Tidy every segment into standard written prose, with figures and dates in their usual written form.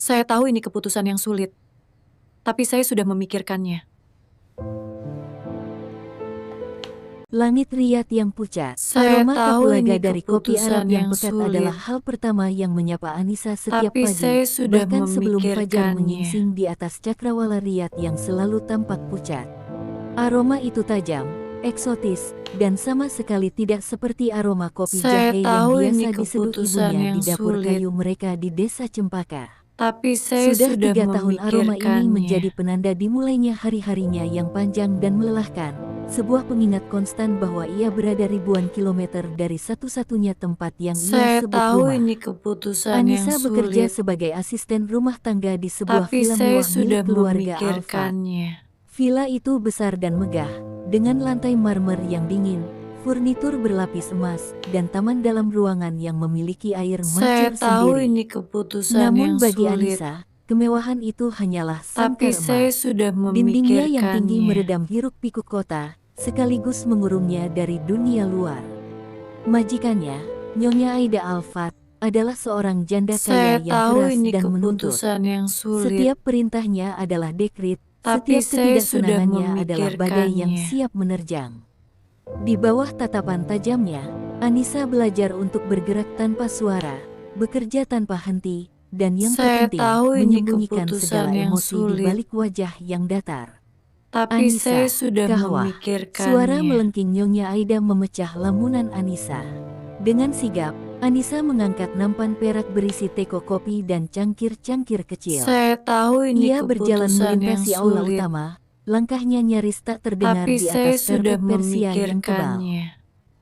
Saya tahu ini keputusan yang sulit, tapi saya sudah memikirkannya. Langit Riyadh yang pucat, Saya aroma tahu kapulaga ini dari kopi keputusan Arab yang yang pekat sulit, adalah hal pertama yang menyapa Anissa setiap tapi pagi, saya sudah bahkan sebelum fajar memikirkannya. menyingsing di atas cakrawala Riyadh yang selalu tampak pucat. Aroma itu tajam, eksotis, dan sama sekali tidak seperti aroma kopi Saya jahe yang tahu biasa ini diseduh keputusan ibunya yang di dapur sulit, kayu mereka di desa Cempaka. tapi saya Sudah sudah 3 tahun aroma ini menjadi memikirkannya. penanda dimulainya hari-harinya yang panjang dan melelahkan. Sebuah pengingat konstan bahwa ia berada ribuan kilometer dari satu-satunya tempat yang ia Saya sebut tahu rumah. ini keputusan yang Anissa bekerja sulit, sebagai asisten rumah tangga di sebuah tapi villa saya mewah sudah milik keluarga Alfat. memikirkannya. Villa itu besar dan megah, dengan lantai marmer yang dingin, furnitur berlapis emas, dan taman dalam ruangan yang memiliki air Saya mancur tahu sendiri. ini keputusan yang Namun bagi sulit, Anissa, kemewahan itu hanyalah tapi sangkar saya emas. sudah Dindingnya yang tinggi memikirkannya. meredam hiruk-pikuk kota, sekaligus mengurungnya dari dunia luar. Majikannya, Nyonya Aida Alfat, adalah seorang janda Saya kaya yang tahu keras ini dan menuntut. keputusan yang sulit, Setiap perintahnya adalah dekrit, tapi setiap saya sudah ketidaksenangannya adalah badai yang memikirkannya. siap menerjang. Di bawah tatapan tajamnya, Anissa belajar untuk bergerak tanpa suara, bekerja tanpa henti, dan yang Saya terpenting, tahu ini menyembunyikan keputusan segala yang emosi di sulit, balik wajah yang datar. tapi saya Anissa, sudah kahwah. Suara memikirkannya. melengking Nyonya Aida memecah lamunan Anissa. Dengan sigap, Anissa mengangkat nampan perak berisi teko kopi dan cangkir-cangkir kecil. Saya tahu ini Ia berjalan keputusan yang melintasi aula sulit, utama, langkahnya nyaris tak terdengar tapi di saya atas sudah karpet Persia yang tebal. memikirkannya.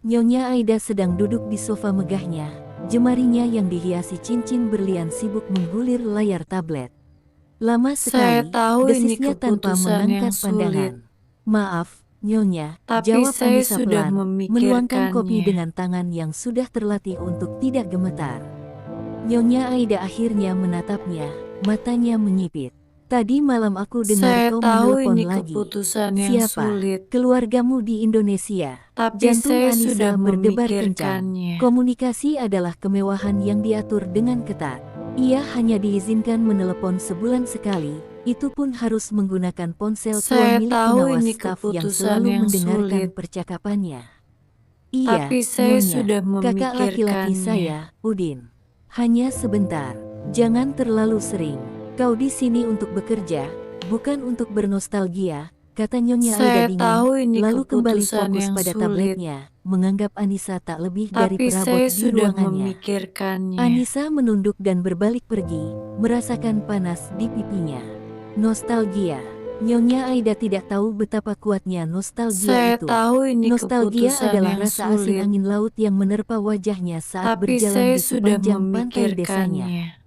Nyonya Aida sedang duduk di sofa megahnya, jemarinya yang dihiasi cincin berlian sibuk menggulir layar tablet. Lama Saya sekali, tahu ini desisnya tanpa keputusan yang mengangkat pandangan. sulit, "Maaf, Nyonya," tapi jawab saya Anissa sudah pelan, menuangkan kopi memikirkannya. dengan tangan yang sudah terlatih untuk tidak gemetar. Nyonya Aida akhirnya menatapnya, matanya menyipit. "Tadi malam aku dengar Saya kau tahu menelepon ini lagi. keputusan yang Siapa? sulit, Keluargamu di Indonesia?" tapi Jantung saya sudah Anissa berdebar kencang. memikirkannya. Komunikasi adalah kemewahan yang diatur dengan ketat. Ia hanya diizinkan menelepon sebulan sekali, itu pun harus menggunakan ponsel tua Saya milik tahu pengawas ini staf yang keputusan selalu yang mendengarkan sulit, percakapannya. "Iya, tapi saya Nyonya, sudah kakak laki-laki memikirkannya. saya, Udin. Hanya sebentar, jangan terlalu sering. Kau di sini untuk bekerja, bukan untuk bernostalgia," kata Nyonya Aida Saya dingin, tahu ini lalu kembali keputusan fokus yang pada sulit, tabletnya, menganggap Anissa tak lebih dari tapi perabot saya di sudah ruangannya. memikirkannya. Anissa menunduk dan berbalik pergi, merasakan panas di pipinya. Nostalgia. Nyonya Aida tidak tahu betapa kuatnya nostalgia Saya itu. tahu ini Nostalgia keputusan adalah yang rasa asin sulit, angin laut yang menerpa wajahnya saat tapi berjalan saya di sudah sepanjang pantai desanya. memikirkannya.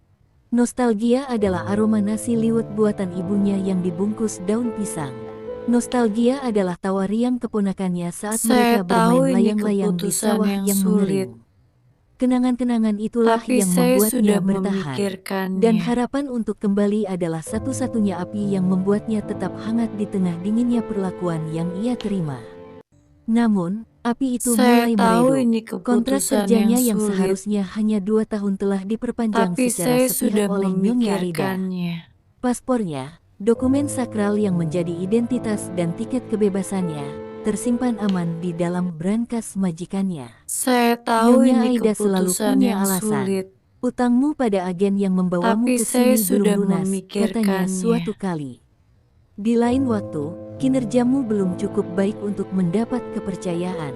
Nostalgia adalah aroma nasi liwet buatan ibunya yang dibungkus daun pisang. Nostalgia adalah tawa riang keponakannya saat Saya mereka bermain tahu ini layang-layang di keputusan sawah yang yang sulit, mengering. Kenangan-kenangan itulah tapi yang saya membuatnya sudah bertahan. Dan memikirkannya. harapan untuk kembali adalah satu-satunya api yang membuatnya tetap hangat di tengah dinginnya perlakuan yang ia terima. Namun, api itu Saya mulai tahu meredup. ini Kontrak keputusan kerjanya yang yang sulit, seharusnya hanya 2 tahun telah diperpanjang tapi secara saya sepihak sudah oleh Nyonya Aida. memikirkannya. Paspornya, dokumen sakral yang menjadi identitas dan tiket kebebasannya, tersimpan aman di dalam brankas majikannya. Saya tahu Nyonya ini Aida selalu keputusan punya yang alasan. sulit, "Utangmu pada agen yang membawamu tapi ke saya sini belum sudah lunas," katanya memikirkannya. suatu kali. "Di lain waktu, kinerjamu belum cukup baik untuk mendapat kepercayaan."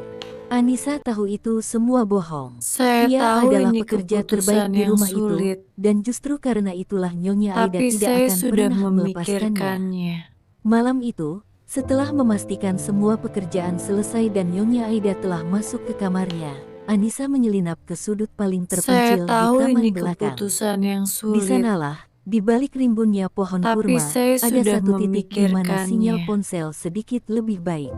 Anissa tahu itu semua bohong. Saya Ia tahu adalah ini pekerja terbaik keputusan di yang rumah itu, sulit, dan justru karena itulah Nyonya Aida tapi tidak saya akan sudah pernah melepaskannya. memikirkannya. Malam itu, setelah memastikan semua pekerjaan selesai dan Nyonya Aida telah masuk ke kamarnya, Anissa menyelinap ke sudut paling Saya terpencil di tahu taman ini belakang. keputusan yang Di sulit, sanalah, di balik rimbunnya pohon tapi kurma, saya ada sudah satu titik di mana sinyal memikirkannya. ponsel sedikit lebih baik.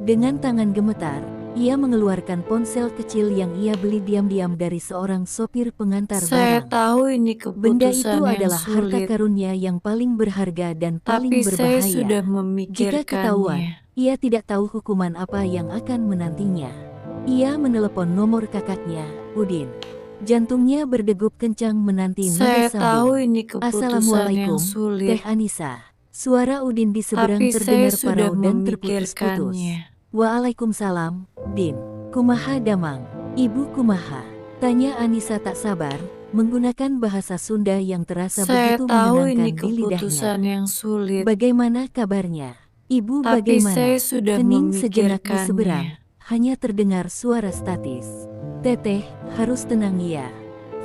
Dengan tangan gemetar, ia mengeluarkan ponsel kecil yang ia beli diam-diam dari seorang sopir pengantar Saya barang. tahu ini Benda keputusan itu yang adalah harta sulit, karunnya yang paling berharga dan tapi paling saya sudah berbahaya. Jika ketahuan, memikirkannya. ia tidak tahu hukuman apa yang akan menantinya. Ia menelepon nomor kakaknya, Udin. Jantungnya berdegup kencang menanti Saya nada tahu sambung. ini keputusan yang Assalamualaikum, Teh sulit, Anissa. Suara Udin di seberang tapi saya terdengar sudah parau dan terputus-putus. memikirkannya. Waalaikumsalam, Din. Kumaha damang, Ibu kumaha? Tanya Anissa tak sabar, menggunakan bahasa Sunda yang terasa Saya begitu tahu menenangkan ini di lidahnya. keputusan yang sulit, Bagaimana kabarnya? Ibu tapi saya bagaimana? sudah Hening sejenak di seberang, memikirkannya. hanya terdengar suara statis. Teteh, harus tenang ya.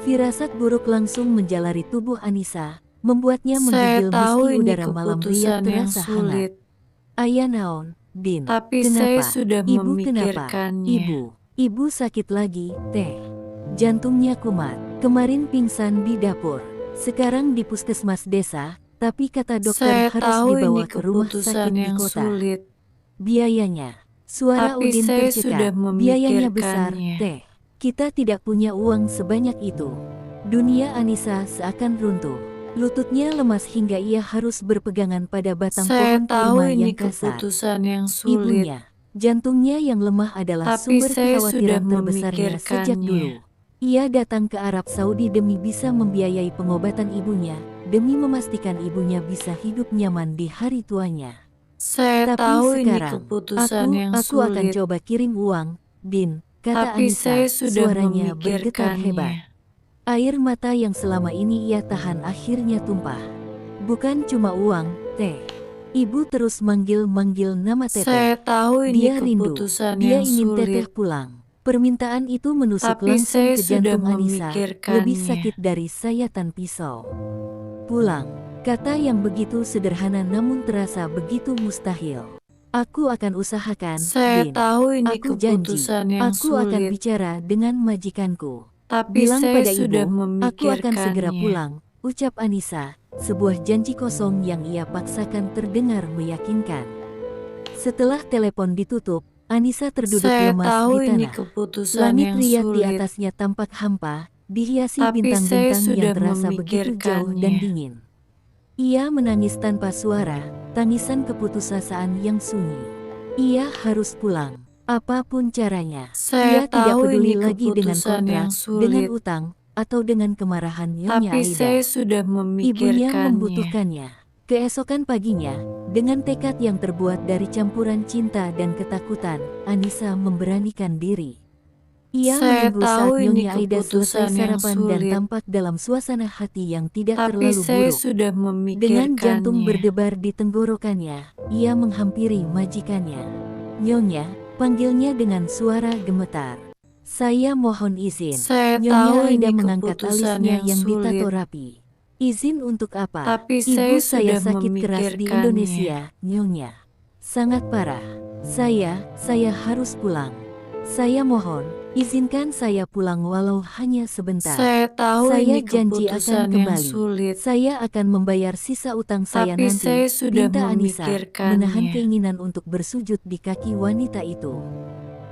Firasat buruk langsung menjalari tubuh Anissa, membuatnya Saya menggigil tahu meski ini udara malam riak keputusan yang terasa hangat. sulit, Ayah naon, Din? tapi saya Kenapa? sudah Ibu kenapa? memikirkannya. Ibu sakit lagi, Teh. Jantungnya kumat. Kemarin pingsan di dapur. Sekarang di puskesmas desa, tapi kata dokter Saya harus tahu dibawa ini ke rumah keputusan sakit di yang kota. sulit, Biayanya. Suara tapi Udin saya tercekat. sudah Biayanya besar, memikirkannya. Teh. Kita tidak punya uang sebanyak itu. Dunia Anissa seakan runtuh. Lututnya lemas hingga ia harus berpegangan pada batang Saya pohon tahu kurma ini yang kasar. keputusan yang sulit, Ibunya. Jantungnya yang lemah adalah tapi sumber saya sudah kekhawatiran terbesarnya sejak dulu. memikirkannya. Ia datang ke Arab Saudi demi bisa membiayai pengobatan ibunya, demi memastikan ibunya bisa hidup nyaman di hari tuanya. Saya Tapi tahu ini sekarang, keputusan yang aku akan sulit, coba kirim uang, Din, kata tapi Anissa, saya sudah suaranya bergetar hebat. memikirkannya. Air mata yang selama ini ia tahan akhirnya tumpah. Bukan cuma uang, Teh. Ibu terus manggil-manggil nama Teteh. Saya tahu ini Dia rindu, keputusan dia yang ingin Teteh sulit, pulang. Permintaan itu menusuk tapi langsung saya ke sudah jantung Anissa, lebih sakit memikirkannya. dari sayatan pisau. Pulang, kata yang begitu sederhana namun terasa begitu mustahil. Aku akan usahakan, Saya Din. tahu ini Aku janji, keputusan yang aku akan sulit, bicara dengan majikanku. tapi Bilang saya pada sudah ibu, aku akan segera memikirkannya. pulang, ucap Anissa, sebuah janji kosong yang ia paksakan terdengar meyakinkan. Setelah telepon ditutup, Anissa terduduk Saya lemas tahu di ini tanah. keputusan Langit yang riak di sulit, atasnya tampak hampa, dihiasi tapi saya bintang-bintang yang sudah terasa begitu jauh dan memikirkannya. dingin. Ia menangis tanpa suara, tangisan keputusasaan yang sunyi. Ia harus pulang, apapun caranya. Saya Ia tidak tahu peduli ini lagi dengan keputusan kontrak, yang dengan sulit, utang, atau dengan kemarahan Nyonya tapi Aida. saya sudah Ibunya memikirkannya. membutuhkannya. Keesokan paginya, dengan tekad yang terbuat dari campuran cinta dan ketakutan, Anissa memberanikan diri. Ia Saya menunggu tahu saat ini Nyonya Aida selesai keputusan yang sarapan dan sulit, tampak dalam suasana hati yang tidak tapi terlalu saya buruk. sudah Dengan jantung memikirkannya. berdebar di tenggorokannya, ia menghampiri majikannya. Nyonya, panggilnya dengan suara gemetar. Saya mohon izin. Saya Nyonya tahu Aida ini mengangkat keputusan alisnya yang yang ditato sulit, rapi. Izin untuk apa? tapi Ibu saya saya sudah sakit keras di memikirkannya. Indonesia, Nyonya. Sangat parah. Saya harus pulang. Saya mohon, izinkan saya pulang walau hanya sebentar. Saya tahu Saya ini janji akan keputusan yang kembali. sulit, Saya akan membayar sisa utang saya tapi nanti, saya sudah pinta Anissa, menahan memikirkannya. keinginan untuk bersujud di kaki wanita itu.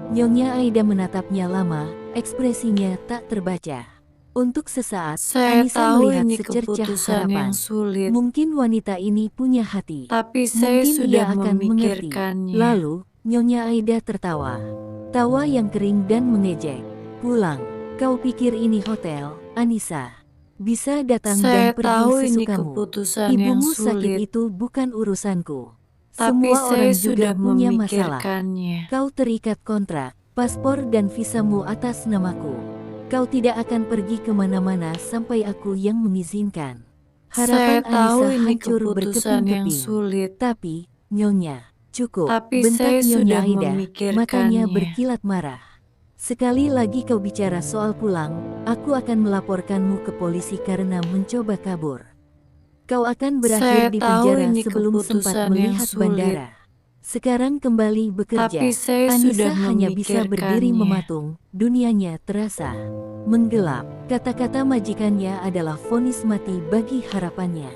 Nyonya Aida menatapnya lama, ekspresinya tak terbaca. Untuk sesaat, Saya Anissa tahu melihat ini secercah keputusan harapan. yang sulit, Mungkin wanita ini punya hati. tapi saya Mungkin sudah ia akan mengerti. memikirkannya. Lalu, Nyonya Aida tertawa. Tawa yang kering dan mengejek. Pulang. Kau pikir ini hotel, Anissa? Bisa datang Saya dan pergi tahu ini sesukamu. keputusan yang Ibumu sakit sulit, itu bukan urusanku. tapi Semua saya orang juga sudah punya masalah. memikirkannya. Kau terikat kontrak, paspor dan visamu atas namaku. Kau tidak akan pergi kemana-mana sampai aku yang mengizinkan. Harapan Saya tahu Anissa ini hancur keputusan yang berkeping-keping. sulit, Tapi, Nyonya, cukup. tapi Bentak saya Nyonya sudah Aida, matanya memikirkannya. berkilat marah. Sekali lagi kau bicara soal pulang, aku akan melaporkanmu ke polisi karena mencoba kabur. Kau akan berakhir Saya di tahu penjara ini sebelum sempat keputusan yang melihat sulit, bandara. Sekarang kembali bekerja. tapi saya Anissa sudah hanya bisa berdiri memikirkannya. mematung, dunianya terasa menggelap. Kata-kata majikannya adalah vonis mati bagi harapannya.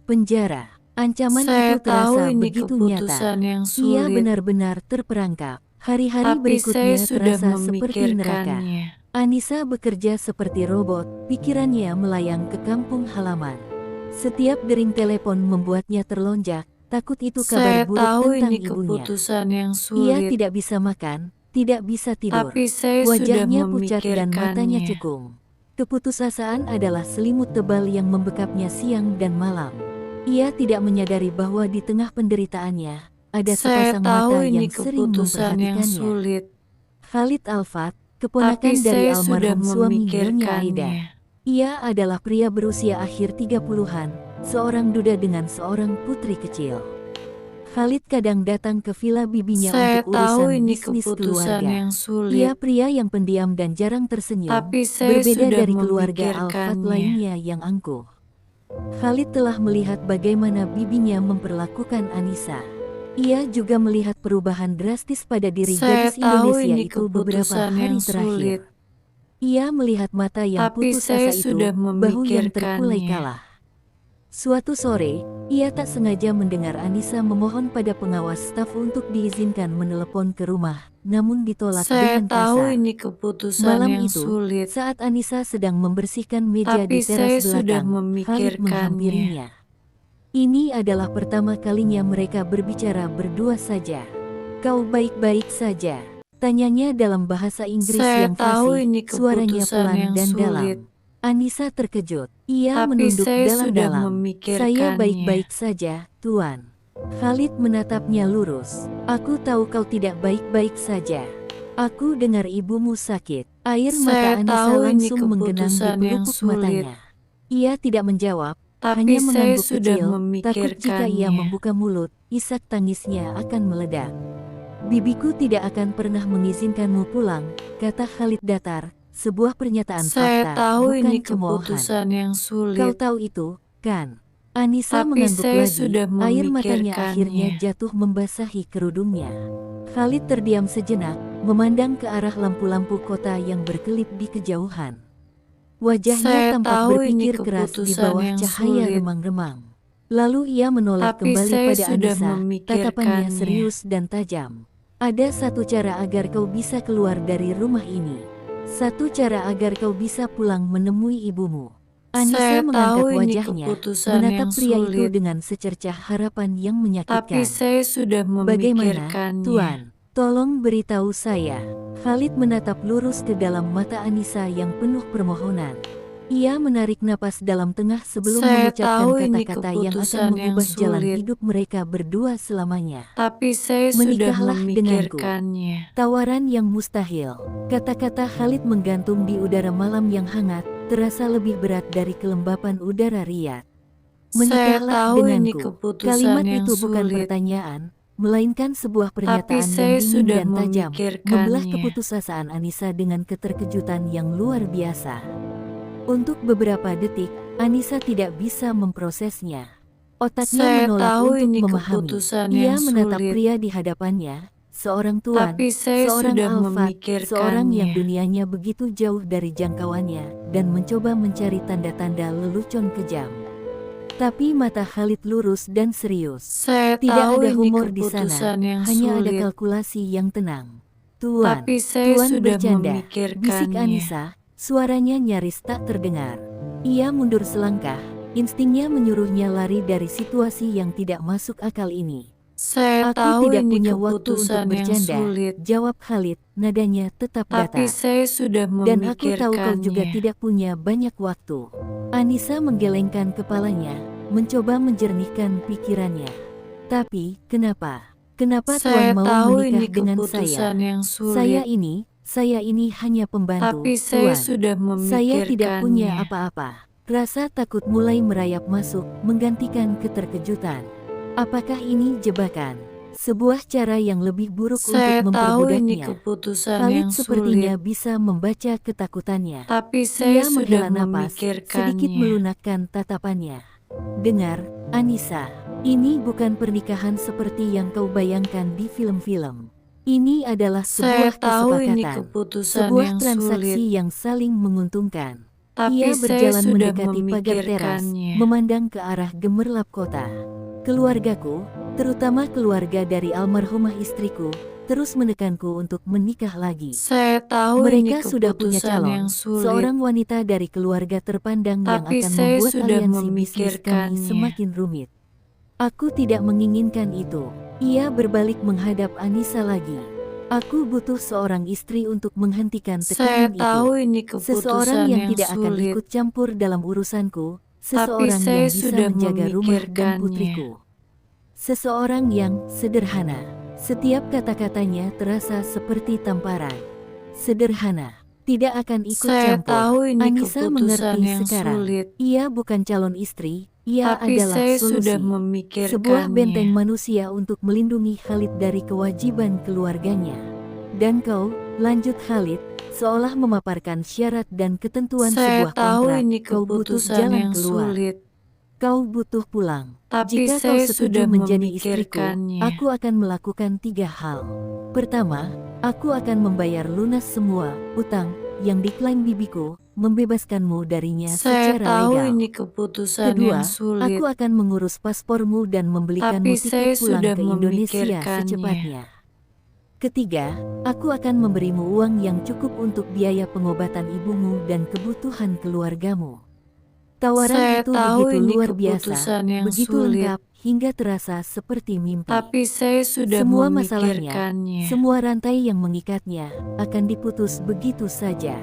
Penjara, ancaman Saya itu tahu terasa ini begitu nyata. keputusan yang Ia sulit, benar-benar terperangkap. Hari-hari tapi berikutnya saya sudah terasa seperti neraka. memikirkannya. Anissa bekerja seperti robot, pikirannya melayang ke kampung halaman. Setiap dering telepon membuatnya terlonjak, takut itu kabar Saya buruk tahu tentang ini ibunya. keputusan yang Ia sulit, tidak bisa makan, tidak bisa tidur. tapi saya sudah Wajahnya pucat dan matanya memikirkannya. cekung. Keputusasaan adalah selimut tebal yang membekapnya siang dan malam. Ia tidak menyadari bahwa di tengah penderitaannya, ada Saya sepasang tahu mata ini yang sering keputusan yang memperhatikannya. sulit, Khalid Alfat, tapi keponakan dari saya sudah almarhum suami Nyonya Aida. memikirkannya. Ia adalah pria berusia akhir 30-an, seorang duda dengan seorang putri kecil. Khalid kadang datang ke villa bibinya Saya untuk tahu urusan ini bisnis keputusan keluarga. yang Ia sulit, pria yang pendiam dan jarang tersenyum, tapi saya berbeda sudah dari keluarga Alfat memikirkannya. lainnya yang angkuh. Khalid telah melihat bagaimana bibinya memperlakukan Anissa. Ia juga melihat perubahan drastis pada diri Saya gadis tahu Indonesia ini itu beberapa keputusan hari yang terakhir. sulit, Ia melihat mata yang tapi putus saya asa sudah itu, bahu yang terkulai memikirkannya. kalah. Suatu sore, ia tak sengaja mendengar Anissa memohon pada pengawas staf untuk diizinkan menelepon ke rumah, namun ditolak Saya dengan tahu kasar. ini keputusan Malam yang itu, sulit, saat Anissa sedang membersihkan meja tapi di teras saya sudah belakang, Khalid memikirkannya. menghampirinya. Ini adalah pertama kalinya mereka berbicara berdua saja. "Kau baik-baik saja?" tanyanya dalam bahasa Inggris Saya yang tahu fasih, ini suaranya keputusan pelan yang dan dalam. sulit, Anissa terkejut. Ia tapi menunduk saya sudah dalam-dalam. "Saya memikirkannya. baik-baik saja, Tuan." Khalid menatapnya lurus. "Aku tahu kau tidak baik-baik saja. Aku dengar ibumu sakit." Air mata Saya Anissa tahu ini langsung menggenang di keputusan yang pelupuk sulit, matanya. Ia tidak menjawab, tapi hanya saya mengangguk sudah kecil, takut jika ia memikirkannya. membuka mulut, isak tangisnya akan meledak. "Bibiku tidak akan pernah mengizinkanmu pulang," kata Khalid datar, sebuah pernyataan Saya fakta, tahu bukan ini cemoohan. keputusan yang "Kau sulit, tahu itu, kan?" Anissa tapi mengangguk saya lagi, sudah air matanya akhirnya memikirkannya. jatuh membasahi kerudungnya. Khalid terdiam sejenak, memandang ke arah lampu-lampu kota yang berkelip di kejauhan. Wajahnya Saya tampak tahu ini berpikir keras di keputusan bawah yang cahaya sulit, remang-remang. Lalu ia menoleh tapi kembali saya pada sudah Anissa, tatapannya memikirkannya. serius dan tajam. "Ada satu cara agar kau bisa keluar dari rumah ini. Satu cara agar kau bisa pulang menemui ibumu." Anissa Saya mengangkat tahu ini wajahnya, keputusan menatap yang pria itu sulit, dengan secercah harapan yang tapi menyakitkan. saya sudah "Bagaimana, memikirkannya. Tuan? Tolong beritahu saya." Khalid menatap lurus ke dalam mata Anissa yang penuh permohonan. Ia menarik napas dalam tengah sebelum Saya mengucapkan tahu ini kata-kata yang akan keputusan yang mengubah jalan sulit, hidup mereka berdua selamanya. tapi saya sudah "Menikahlah denganku." memikirkannya. Tawaran yang mustahil. Kata-kata Khalid menggantung di udara malam yang hangat, terasa lebih berat dari kelembapan udara Riyadh. Saya "Menikahlah tahu ini denganku." keputusan Kalimat yang itu bukan sulit, pertanyaan, melainkan sebuah tapi pernyataan yang saya dingin sudah dan tajam, membelah memikirkannya. keputusasaan Anissa dengan keterkejutan yang luar biasa. Untuk beberapa detik, Anissa tidak bisa memprosesnya. Otaknya Saya menolak tahu untuk ini memahami. keputusan Ia yang menatap sulit, pria di hadapannya, seorang tuan, tapi saya seorang sudah Alfat, seorang yang memikirkannya. dunianya begitu jauh dari jangkauannya, dan mencoba mencari tanda-tanda lelucon kejam. Tapi mata Khalid lurus dan serius. Saya Tidak tahu ada ini humor di sana, keputusan yang hanya ada sulit, kalkulasi yang tenang. "Tuan, tapi saya Tuan sudah bercanda," bisik memikirkannya. Anissa, suaranya nyaris tak terdengar. Ia mundur selangkah, instingnya menyuruhnya lari dari situasi yang tidak masuk akal ini. Saya "Aku tahu tidak ini punya waktu untuk keputusan yang bercanda," sulit, jawab Khalid, nadanya tetap tapi datar. saya sudah "Dan aku tahu kau juga memikirkannya. tidak punya banyak waktu." Anissa menggelengkan kepalanya, mencoba menjernihkan pikirannya. "Tapi, kenapa? Kenapa Saya Tuan mau tahu menikah ini dengan keputusan saya? yang Saya sulit, ini hanya pembantu, tapi saya Tuan. sudah Saya tidak punya memikirkannya. apa-apa." Rasa takut mulai merayap masuk, menggantikan keterkejutan. Apakah ini jebakan? Sebuah cara yang lebih buruk Saya untuk tahu ini memperbudaknya. keputusan Khalid yang sepertinya sulit, bisa membaca ketakutannya. tapi saya Ia sudah menghela napas, sedikit memikirkannya. melunakkan tatapannya. "Dengar, Anissa, ini bukan pernikahan seperti yang kau bayangkan di film-film. Ini adalah Saya sebuah tahu ini kesepakatan, keputusan sebuah yang transaksi sulit, yang saling menguntungkan." tapi Ia saya berjalan sudah mendekati pagar teras, memikirkannya. memandang ke arah gemerlap kota. "Keluargaku, terutama keluarga dari almarhumah istriku, terus menekanku untuk menikah lagi. Saya tahu ini Mereka sudah punya keputusan calon, yang sulit, seorang wanita dari keluarga terpandang yang tapi akan saya membuat sudah aliansi bisnis kami memikirkannya. semakin rumit. Aku tidak menginginkan itu." Ia berbalik menghadap Anissa lagi. Aku butuh seorang istri untuk menghentikan Saya tekanan tahu itu. ini Seseorang keputusan yang yang tidak akan sulit, ikut campur dalam urusanku. tapi Seseorang saya yang bisa sudah menjaga rumah dan memikirkannya. putriku. Seseorang yang sederhana. Setiap kata-katanya terasa seperti tamparan. Sederhana. Tidak akan ikut Saya campur. tahu ini Anissa keputusan mengerti yang sekarang. sulit, Ia bukan calon istri, ia tapi adalah saya sudah solusi. Sebuah benteng memikirkannya. manusia untuk melindungi Khalid dari kewajiban keluarganya. Dan kau, lanjut Khalid, seolah memaparkan syarat dan ketentuan Saya sebuah tahu kontrak. ini Kau butuh keputusan jalan yang keluar. sulit, Kau butuh pulang. tapi Jika kau saya setuju sudah menjadi istriku, memikirkannya. aku akan melakukan 3 hal. Pertama, aku akan membayar lunas semua utang yang diklaim bibiku, membebaskanmu darinya Saya secara tahu legal. ini keputusan yang Kedua, aku sulit, akan mengurus paspormu dan membelikanmu tapi tiket saya pulang sudah ke Indonesia memikirkannya. secepatnya. Ketiga, aku akan memberimu uang yang cukup untuk biaya pengobatan ibumu dan kebutuhan keluargamu. Tawaran Saya itu tahu begitu ini luar biasa, keputusan yang begitu sulit, lengkap, hingga terasa seperti mimpi. tapi saya sudah Semua masalahnya, memikirkannya. semua rantai yang mengikatnya, akan diputus begitu saja.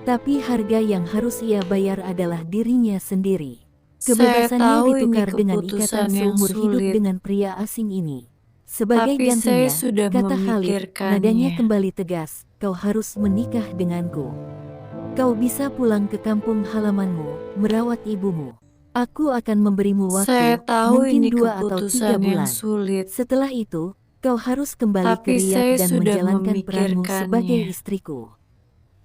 Tapi harga yang harus ia bayar adalah dirinya sendiri. Saya Kebebasannya tahu ini ditukar dengan ikatan keputusan yang seumur hidup sulit, dengan pria asing ini. Sebagai tapi saya gantinya, sudah kata Khalid, nadanya memikirkannya. kembali tegas, kau harus menikah denganku. Kau bisa pulang ke kampung halamanmu, merawat ibumu. Aku akan memberimu Saya waktu, tahu mungkin ini 2 atau 3 keputusan yang bulan. sulit, Setelah itu, kau harus kembali ke tapi Riyadh saya dan sudah menjalankan peranmu sebagai memikirkannya. istriku.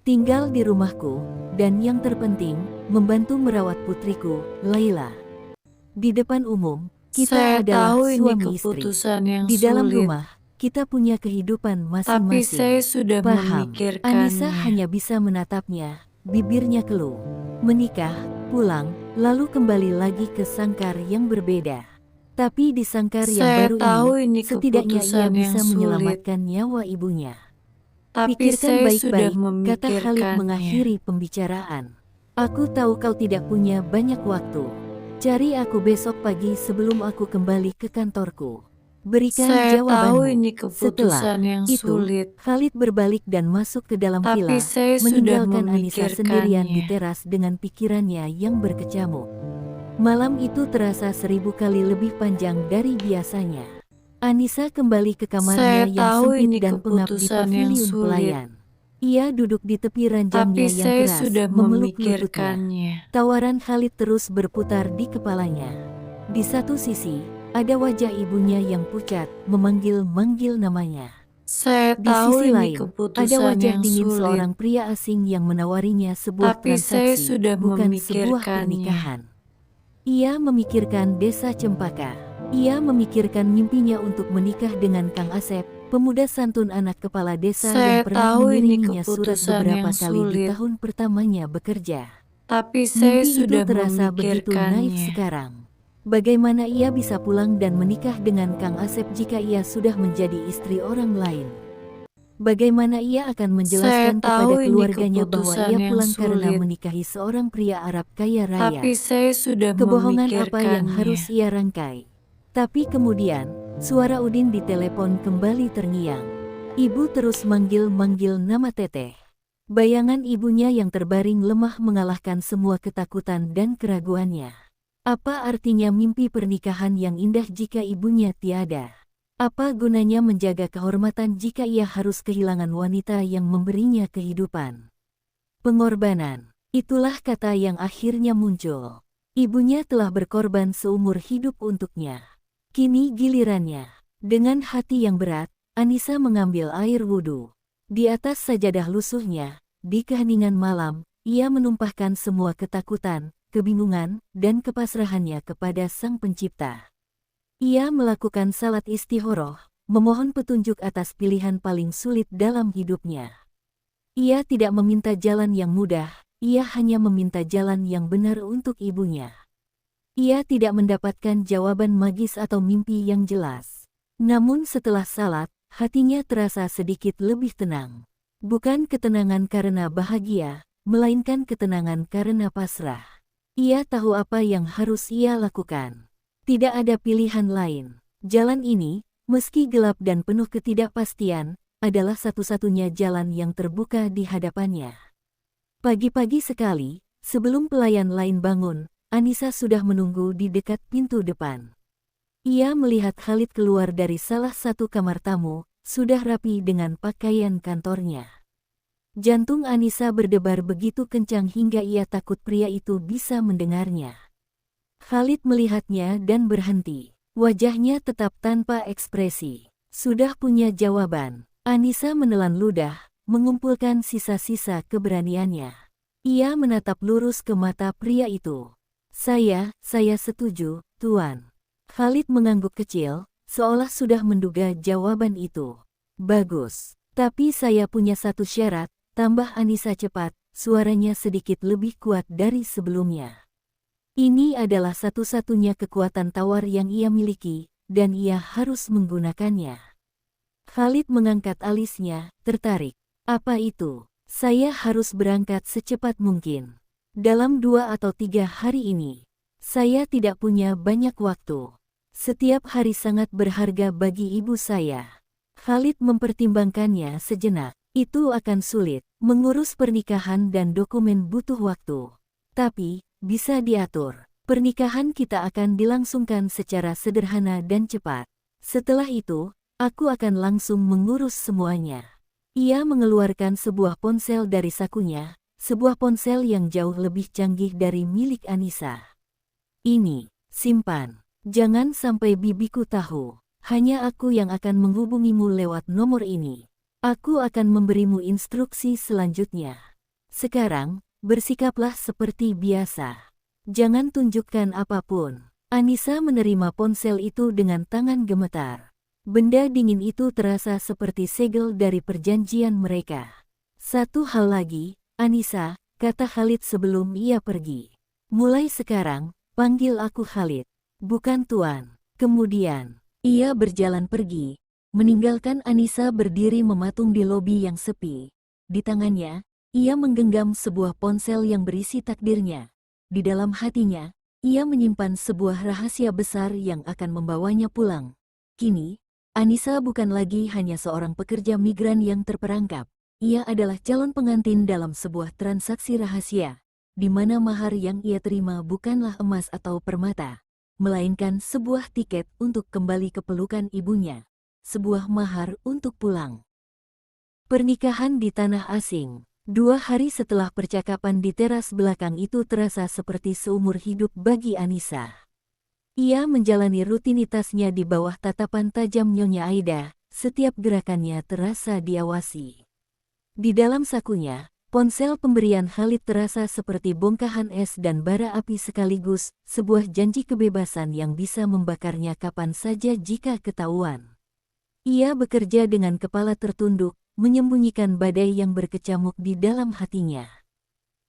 Tinggal di rumahku, dan yang terpenting, membantu merawat putriku, Laila. Di depan umum, kita Saya adalah tahu ini suami istri. keputusan yang Di dalam sulit, rumah, kita punya kehidupan tapi saya masing-masing. sudah Paham, Anissa memikirkannya. hanya bisa menatapnya, bibirnya keluh. Menikah, pulang, lalu kembali lagi ke sangkar yang berbeda. Tapi di sangkar yang Saya baru tahu ini, ini setidaknya ia keputusan yang bisa sulit, menyelamatkan nyawa ibunya. tapi Pikirkan saya sudah baik-baik, kata Khalid memikirkannya. mengakhiri pembicaraan. Aku tahu kau tidak punya banyak waktu. Cari aku besok pagi sebelum aku kembali ke kantorku. Berikan Saya tahu jawabanmu. ini Setelah keputusan yang itu, sulit, Khalid berbalik dan masuk ke dalam tapi villa, saya sudah meninggalkan Anissa sendirian di memikirkannya. teras dengan pikirannya yang berkecamuk. Malam itu terasa 1000 kali lebih panjang dari biasanya. Anissa kembali ke kamarnya Saya yang tahu sempit ini dan pengap di keputusan yang paviliun sulit, pelayan. Ia duduk di tepi ranjangnya tapi yang saya keras, sudah memeluk lututnya. memikirkannya. Tawaran Khalid terus berputar di kepalanya. Di satu sisi, ada wajah ibunya yang pucat, memanggil-manggil namanya. Saya Di tahu sisi ini lain, ada keputusan wajah yang dingin sulit, seorang pria asing yang menawarinya sebuah tapi saya transaksi, sudah bukan sebuah memikirkannya. pernikahan. Ia memikirkan desa Cempaka. Ia memikirkan mimpinya untuk menikah dengan Kang Asep, pemuda santun anak kepala desa yang Saya pernah tahu ini mengiriminya surat keputusan beberapa yang kali di sulit, tahun pertamanya bekerja. tapi saya Mimpi itu sudah terasa begitu naif memikirkannya. sekarang. Bagaimana ia bisa pulang dan menikah dengan Kang Asep jika ia sudah menjadi istri orang lain? Bagaimana ia akan Saya menjelaskan kepada tahu ini keluarganya bahwa keputusan ia yang pulang karena sulit, menikahi seorang pria Arab kaya tapi raya? saya sudah Kebohongan apa yang harus memikirkannya. ia rangkai? Tapi kemudian, suara Udin di telepon kembali terngiang. Ibu terus manggil-manggil nama Teteh. Bayangan ibunya yang terbaring lemah mengalahkan semua ketakutan dan keraguannya. Apa artinya mimpi pernikahan yang indah jika ibunya tiada? Apa gunanya menjaga kehormatan jika ia harus kehilangan wanita yang memberinya kehidupan? Pengorbanan, itulah kata yang akhirnya muncul. Ibunya telah berkorban seumur hidup untuknya. Kini gilirannya. Dengan hati yang berat, Anissa mengambil air wudhu. Di atas sajadah lusuhnya, di keheningan malam, ia menumpahkan semua ketakutan, kebingungan, dan kepasrahannya kepada Sang Pencipta. Ia melakukan salat istikharah, memohon petunjuk atas pilihan paling sulit dalam hidupnya. Ia tidak meminta jalan yang mudah, ia hanya meminta jalan yang benar untuk ibunya. Ia tidak mendapatkan jawaban magis atau mimpi yang jelas. Namun setelah salat, hatinya terasa sedikit lebih tenang. Bukan ketenangan karena bahagia, melainkan ketenangan karena pasrah. Ia tahu apa yang harus ia lakukan. Tidak ada pilihan lain. Jalan ini, meski gelap dan penuh ketidakpastian, adalah satu-satunya jalan yang terbuka di hadapannya. Pagi-pagi sekali, sebelum pelayan lain bangun, Anissa sudah menunggu di dekat pintu depan. Ia melihat Khalid keluar dari salah satu kamar tamu, sudah rapi dengan pakaian kantornya. Jantung Anissa berdebar begitu kencang hingga ia takut pria itu bisa mendengarnya. Khalid melihatnya dan berhenti. Wajahnya tetap tanpa ekspresi. Sudah punya jawaban. Anissa menelan ludah, mengumpulkan sisa-sisa keberaniannya. Ia menatap lurus ke mata pria itu. Saya setuju, Tuan. Khalid mengangguk kecil, seolah sudah menduga jawaban itu. Bagus. Tapi saya punya satu syarat, tambah Anissa cepat, suaranya sedikit lebih kuat dari sebelumnya. Ini adalah satu-satunya kekuatan tawar yang ia miliki, dan ia harus menggunakannya. Khalid mengangkat alisnya, tertarik. Apa itu? Saya harus berangkat secepat mungkin. Dalam 2 atau 3 hari ini. Saya tidak punya banyak waktu. Setiap hari sangat berharga bagi ibu saya. Khalid mempertimbangkannya sejenak. Itu akan sulit. Mengurus pernikahan dan dokumen butuh waktu. Tapi, bisa diatur. Pernikahan kita akan dilangsungkan secara sederhana dan cepat. Setelah itu, aku akan langsung mengurus semuanya. Ia mengeluarkan sebuah ponsel dari sakunya, sebuah ponsel yang jauh lebih canggih dari milik Anissa. Ini, simpan. Jangan sampai bibiku tahu. Hanya aku yang akan menghubungimu lewat nomor ini. Aku akan memberimu instruksi selanjutnya. Sekarang, bersikaplah seperti biasa. Jangan tunjukkan apapun. Anissa menerima ponsel itu dengan tangan gemetar. Benda dingin itu terasa seperti segel dari perjanjian mereka. Satu hal lagi, Anissa, kata Khalid sebelum ia pergi. Mulai sekarang, panggil aku Khalid, bukan Tuan. Kemudian, ia berjalan pergi. Meninggalkan Anissa berdiri mematung di lobi yang sepi. Di tangannya, ia menggenggam sebuah ponsel yang berisi takdirnya. Di dalam hatinya, ia menyimpan sebuah rahasia besar yang akan membawanya pulang. Kini, Anissa bukan lagi hanya seorang pekerja migran yang terperangkap. Ia adalah calon pengantin dalam sebuah transaksi rahasia, di mana mahar yang ia terima bukanlah emas atau permata, melainkan sebuah tiket untuk kembali ke pelukan ibunya. Sebuah mahar untuk pulang. Pernikahan di tanah asing. 2 hari setelah percakapan di teras belakang itu terasa seperti seumur hidup bagi Anissa. Ia menjalani rutinitasnya di bawah tatapan tajam Nyonya Aida, setiap gerakannya terasa diawasi. Di dalam sakunya, ponsel pemberian Khalid terasa seperti bongkahan es dan bara api sekaligus, sebuah janji kebebasan yang bisa membakarnya kapan saja jika ketahuan. Ia bekerja dengan kepala tertunduk, menyembunyikan badai yang berkecamuk di dalam hatinya.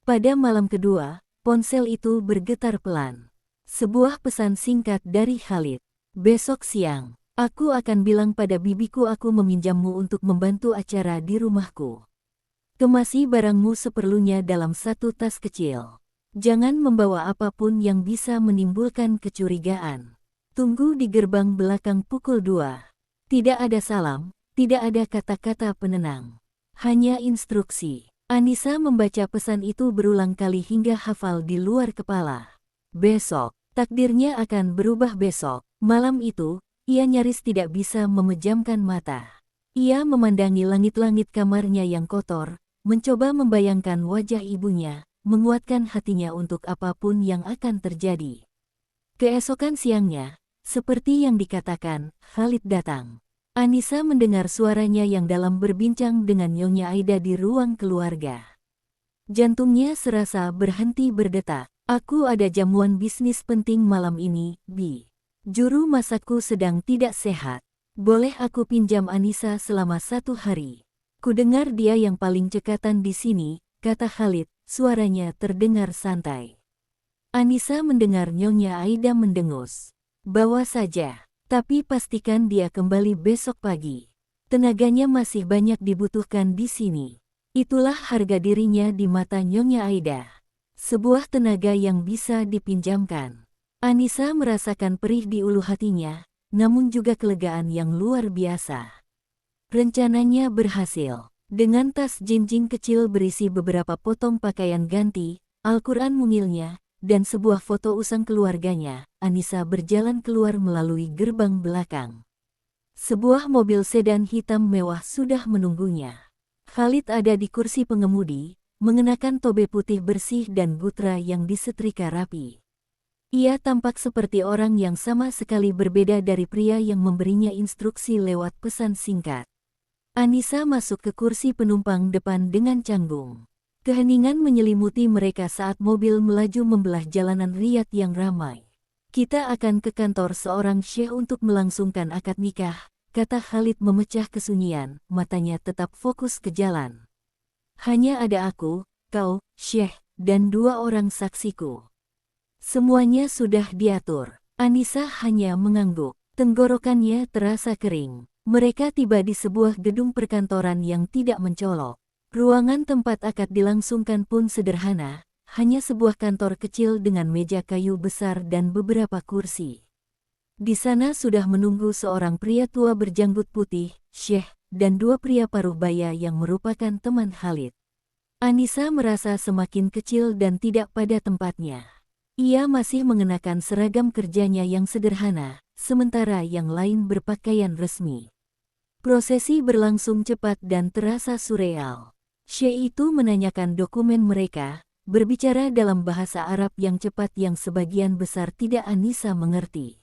Pada malam kedua, ponsel itu bergetar pelan. Sebuah pesan singkat dari Khalid. Besok siang, aku akan bilang pada bibiku aku meminjammu untuk membantu acara di rumahku. Kemasi barangmu seperlunya dalam satu tas kecil. Jangan membawa apapun yang bisa menimbulkan kecurigaan. Tunggu di gerbang belakang pukul 2. Tidak ada salam, tidak ada kata-kata penenang. Hanya instruksi. Anissa membaca pesan itu berulang kali hingga hafal di luar kepala. Besok, takdirnya akan berubah besok. Malam itu, ia nyaris tidak bisa memejamkan mata. Ia memandangi langit-langit kamarnya yang kotor, mencoba membayangkan wajah ibunya, menguatkan hatinya untuk apapun yang akan terjadi. Keesokan siangnya, seperti yang dikatakan, Khalid datang. Anissa mendengar suaranya yang dalam berbincang dengan Nyonya Aida di ruang keluarga. Jantungnya serasa berhenti berdetak. Aku ada jamuan bisnis penting malam ini, Bi. Juru masakku sedang tidak sehat. Boleh aku pinjam Anissa selama 1 hari? Kudengar dia yang paling cekatan di sini, kata Khalid, suaranya terdengar santai. Anissa mendengar Nyonya Aida mendengus. Bawa saja. Tapi pastikan dia kembali besok pagi. Tenaganya masih banyak dibutuhkan di sini. Itulah harga dirinya di mata Nyonya Aida. Sebuah tenaga yang bisa dipinjamkan. Anissa merasakan perih di ulu hatinya, namun juga kelegaan yang luar biasa. Rencananya berhasil. Dengan tas jinjing kecil berisi beberapa potong pakaian ganti, Al-Quran mungilnya, dan sebuah foto usang keluarganya, Anissa berjalan keluar melalui gerbang belakang. Sebuah mobil sedan hitam mewah sudah menunggunya. Khalid ada di kursi pengemudi, mengenakan tobe putih bersih dan gutra yang disetrika rapi. Ia tampak seperti orang yang sama sekali berbeda dari pria yang memberinya instruksi lewat pesan singkat. Anissa masuk ke kursi penumpang depan dengan canggung. Keheningan menyelimuti mereka saat mobil melaju membelah jalanan Riyadh yang ramai. Kita akan ke kantor seorang syekh untuk melangsungkan akad nikah, kata Khalid memecah kesunyian, matanya tetap fokus ke jalan. Hanya ada aku, kau, syekh, dan 2 orang saksiku. Semuanya sudah diatur. Anissa hanya mengangguk. Tenggorokannya terasa kering. Mereka tiba di sebuah gedung perkantoran yang tidak mencolok. Ruangan tempat akad dilangsungkan pun sederhana, hanya sebuah kantor kecil dengan meja kayu besar dan beberapa kursi. Di sana sudah menunggu seorang pria tua berjanggut putih, syekh, dan 2 pria paruh baya yang merupakan teman Khalid. Anissa merasa semakin kecil dan tidak pada tempatnya. Ia masih mengenakan seragam kerjanya yang sederhana, sementara yang lain berpakaian resmi. Prosesi berlangsung cepat dan terasa surreal. Syekh itu menanyakan dokumen mereka, berbicara dalam bahasa Arab yang cepat yang sebagian besar tidak Anissa mengerti.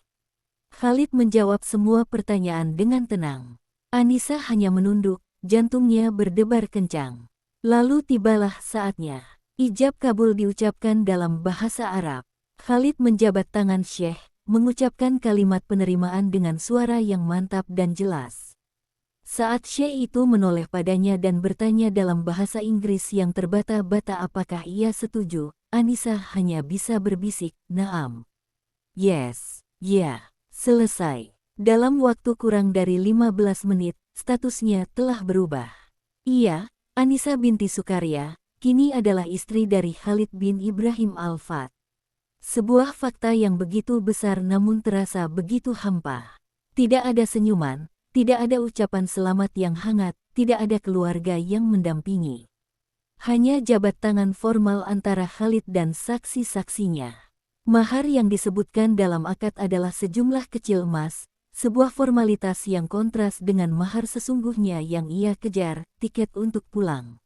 Khalid menjawab semua pertanyaan dengan tenang. Anissa hanya menunduk, jantungnya berdebar kencang. Lalu tibalah saatnya. Ijab kabul diucapkan dalam bahasa Arab. Khalid menjabat tangan Syekh, mengucapkan kalimat penerimaan dengan suara yang mantap dan jelas. Saat Syekh itu menoleh padanya dan bertanya dalam bahasa Inggris yang terbata-bata apakah ia setuju, Anissa hanya bisa berbisik, "Naam." "Yes, ya." Selesai. Dalam waktu kurang dari 15 menit, statusnya telah berubah. Ia, Anissa binti Sukarya, kini adalah istri dari Khalid bin Ibrahim Al-Fat. Sebuah fakta yang begitu besar namun terasa begitu hampa. Tidak ada senyuman, tidak ada ucapan selamat yang hangat, tidak ada keluarga yang mendampingi. Hanya jabat tangan formal antara Khalid dan saksi-saksinya. Mahar yang disebutkan dalam akad adalah sejumlah kecil emas, sebuah formalitas yang kontras dengan mahar sesungguhnya yang ia kejar, tiket untuk pulang.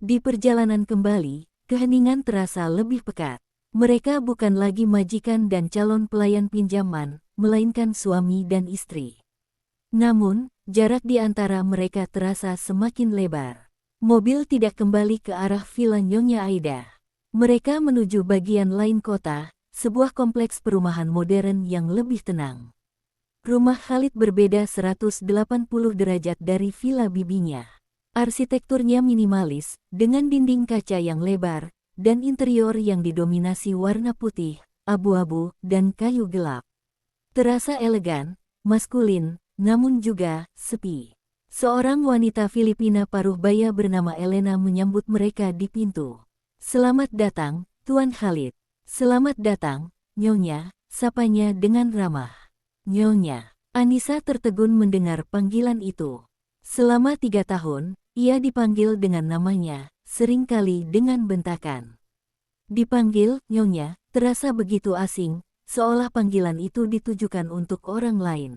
Di perjalanan kembali, keheningan terasa lebih pekat. Mereka bukan lagi majikan dan calon pelayan pinjaman, melainkan suami dan istri. Namun, jarak di antara mereka terasa semakin lebar. Mobil tidak kembali ke arah Villa Nyonya Aida. Mereka menuju bagian lain kota, sebuah kompleks perumahan modern yang lebih tenang. Rumah Khalid berbeda 180 derajat dari villa bibinya. Arsitekturnya minimalis, dengan dinding kaca yang lebar, dan interior yang didominasi warna putih, abu-abu, dan kayu gelap. Terasa elegan, maskulin, namun juga sepi. Seorang wanita Filipina paruh baya bernama Elena menyambut mereka di pintu. "Selamat datang, Tuan Khalid." "Selamat datang, Nyonya," sapanya dengan ramah. "Nyonya." Anissa tertegun mendengar panggilan itu. Selama 3 tahun, ia dipanggil dengan namanya, seringkali dengan bentakan. Dipanggil Nyonya, terasa begitu asing, seolah panggilan itu ditujukan untuk orang lain.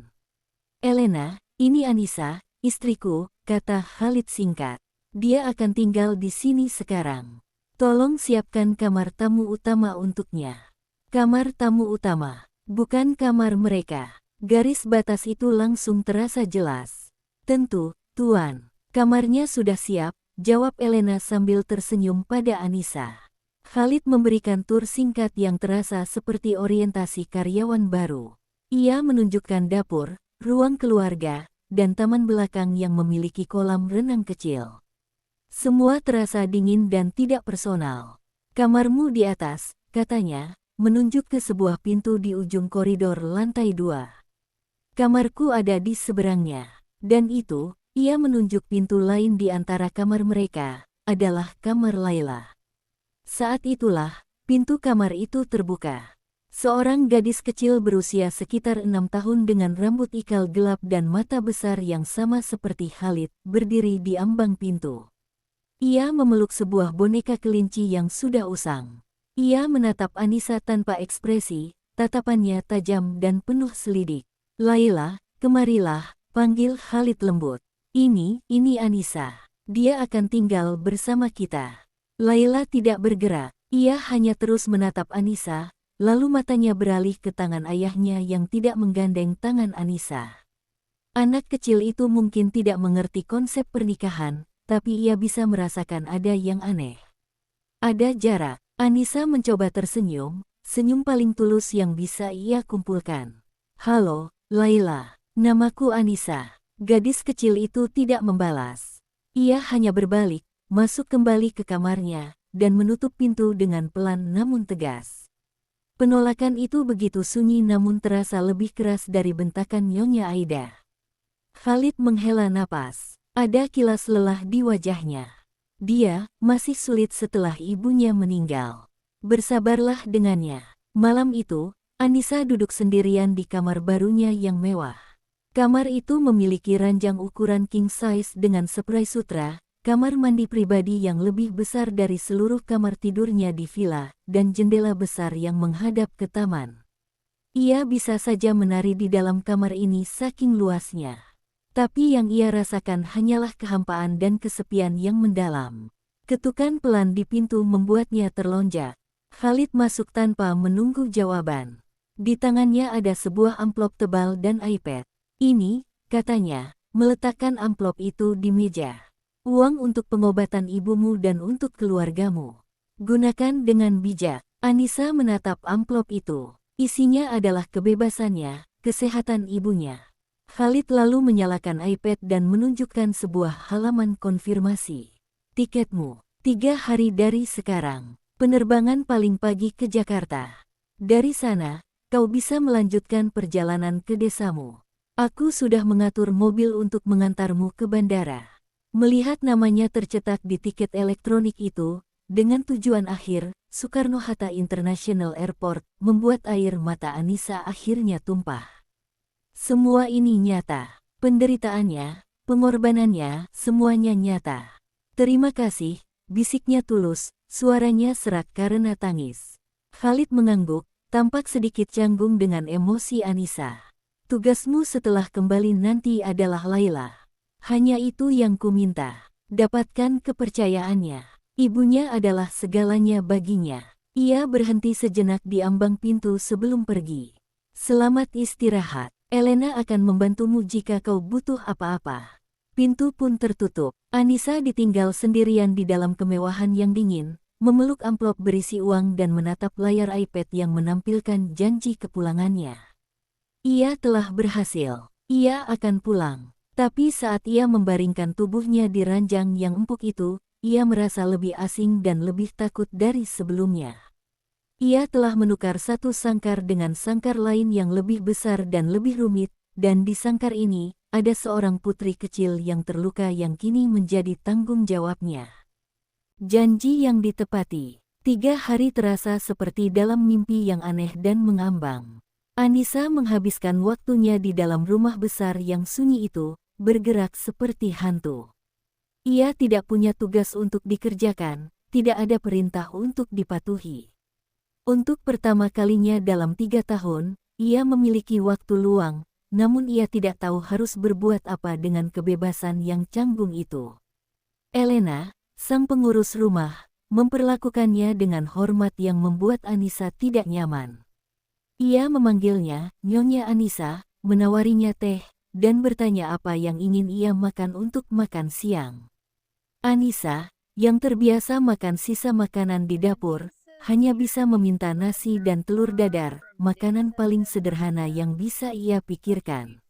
"Elena, ini Anissa, istriku," kata Khalid singkat. "Dia akan tinggal di sini sekarang. Tolong siapkan kamar tamu utama untuknya." Kamar tamu utama, bukan kamar mereka. Garis batas itu langsung terasa jelas. "Tentu, Tuan. Kamarnya sudah siap," jawab Elena sambil tersenyum pada Anissa. Khalid memberikan tur singkat yang terasa seperti orientasi karyawan baru. Ia menunjukkan dapur, ruang keluarga, dan taman belakang yang memiliki kolam renang kecil. Semua terasa dingin dan tidak personal. "Kamarmu di atas," katanya, menunjuk ke sebuah pintu di ujung koridor lantai 2. "Kamarku ada di seberangnya." Dan itu, ia menunjuk pintu lain di antara kamar mereka, adalah kamar Laila. Saat itulah, pintu kamar itu terbuka. Seorang gadis kecil berusia sekitar 6 tahun dengan rambut ikal gelap dan mata besar yang sama seperti Khalid, berdiri di ambang pintu. Ia memeluk sebuah boneka kelinci yang sudah usang. Ia menatap Anissa tanpa ekspresi, tatapannya tajam dan penuh selidik. "Laila, kemarilah," panggil Khalid lembut. Ini Anissa. Dia akan tinggal bersama kita." Laila tidak bergerak. Ia hanya terus menatap Anissa, lalu matanya beralih ke tangan ayahnya yang tidak menggandeng tangan Anissa. Anak kecil itu mungkin tidak mengerti konsep pernikahan, tapi ia bisa merasakan ada yang aneh. Ada jarak. Anissa mencoba tersenyum, senyum paling tulus yang bisa ia kumpulkan. "Halo, Laila. Namaku Anissa." Gadis kecil itu tidak membalas. Ia hanya berbalik, masuk kembali ke kamarnya, dan menutup pintu dengan pelan namun tegas. Penolakan itu begitu sunyi namun terasa lebih keras dari bentakan Nyonya Aida. Khalid menghela napas. Ada kilas lelah di wajahnya. Dia masih sulit setelah ibunya meninggal. Bersabarlah dengannya. Malam itu, Anissa duduk sendirian di kamar barunya yang mewah. Kamar itu memiliki ranjang ukuran king size dengan spray sutra, kamar mandi pribadi yang lebih besar dari seluruh kamar tidurnya di villa, dan jendela besar yang menghadap ke taman. Ia bisa saja menari di dalam kamar ini saking luasnya. Tapi yang ia rasakan hanyalah kehampaan dan kesepian yang mendalam. Ketukan pelan di pintu membuatnya terlonjak. Khalid masuk tanpa menunggu jawaban. Di tangannya ada sebuah amplop tebal dan iPad. "Ini," katanya, meletakkan amplop itu di meja. "Uang untuk pengobatan ibumu dan untuk keluargamu. Gunakan dengan bijak." Anissa menatap amplop itu. Isinya adalah kebebasannya, kesehatan ibunya. Khalid lalu menyalakan iPad dan menunjukkan sebuah halaman konfirmasi. "Tiketmu, 3 hari dari sekarang. Penerbangan paling pagi ke Jakarta. Dari sana, kau bisa melanjutkan perjalanan ke desamu. Aku sudah mengatur mobil untuk mengantarmu ke bandara." Melihat namanya tercetak di tiket elektronik itu, dengan tujuan akhir, Soekarno-Hatta International Airport, membuat air mata Anissa akhirnya tumpah. Semua ini nyata. Penderitaannya, pengorbanannya, semuanya nyata. "Terima kasih," bisiknya tulus, suaranya serak karena tangis. Khalid mengangguk, tampak sedikit canggung dengan emosi Anissa. "Tugasmu setelah kembali nanti adalah Laila. Hanya itu yang kuminta. Dapatkan kepercayaannya. Ibunya adalah segalanya baginya." Ia berhenti sejenak di ambang pintu sebelum pergi. "Selamat istirahat. Elena akan membantumu jika kau butuh apa-apa." Pintu pun tertutup. Anissa ditinggal sendirian di dalam kemewahan yang dingin, memeluk amplop berisi uang dan menatap layar iPad yang menampilkan janji kepulangannya. Ia telah berhasil. Ia akan pulang. Tapi saat ia membaringkan tubuhnya di ranjang yang empuk itu, ia merasa lebih asing dan lebih takut dari sebelumnya. Ia telah menukar satu sangkar dengan sangkar lain yang lebih besar dan lebih rumit, dan di sangkar ini, ada seorang putri kecil yang terluka yang kini menjadi tanggung jawabnya. Janji yang ditepati. 3 hari terasa seperti dalam mimpi yang aneh dan mengambang. Anissa menghabiskan waktunya di dalam rumah besar yang sunyi itu, bergerak seperti hantu. Ia tidak punya tugas untuk dikerjakan, tidak ada perintah untuk dipatuhi. Untuk pertama kalinya dalam 3 tahun, ia memiliki waktu luang, namun ia tidak tahu harus berbuat apa dengan kebebasan yang canggung itu. Elena, sang pengurus rumah, memperlakukannya dengan hormat yang membuat Anissa tidak nyaman. Ia memanggilnya Nyonya Anissa, menawarinya teh, dan bertanya apa yang ingin ia makan untuk makan siang. Anissa, yang terbiasa makan sisa makanan di dapur, hanya bisa meminta nasi dan telur dadar, makanan paling sederhana yang bisa ia pikirkan.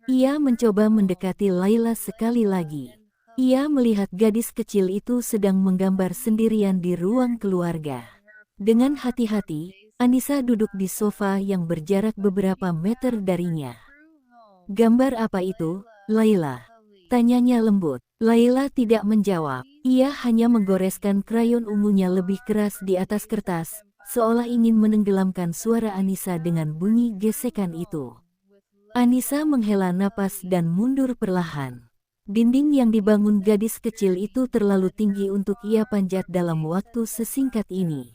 Ia mencoba mendekati Laila sekali lagi. Ia melihat gadis kecil itu sedang menggambar sendirian di ruang keluarga. Dengan hati-hati, Anissa duduk di sofa yang berjarak beberapa meter darinya. "Gambar apa itu, Laila?" tanyanya lembut. Laila tidak menjawab. Ia hanya menggoreskan krayon ungunya lebih keras di atas kertas, seolah ingin menenggelamkan suara Anissa dengan bunyi gesekan itu. Anissa menghela napas dan mundur perlahan. Dinding yang dibangun gadis kecil itu terlalu tinggi untuk ia panjat dalam waktu sesingkat ini.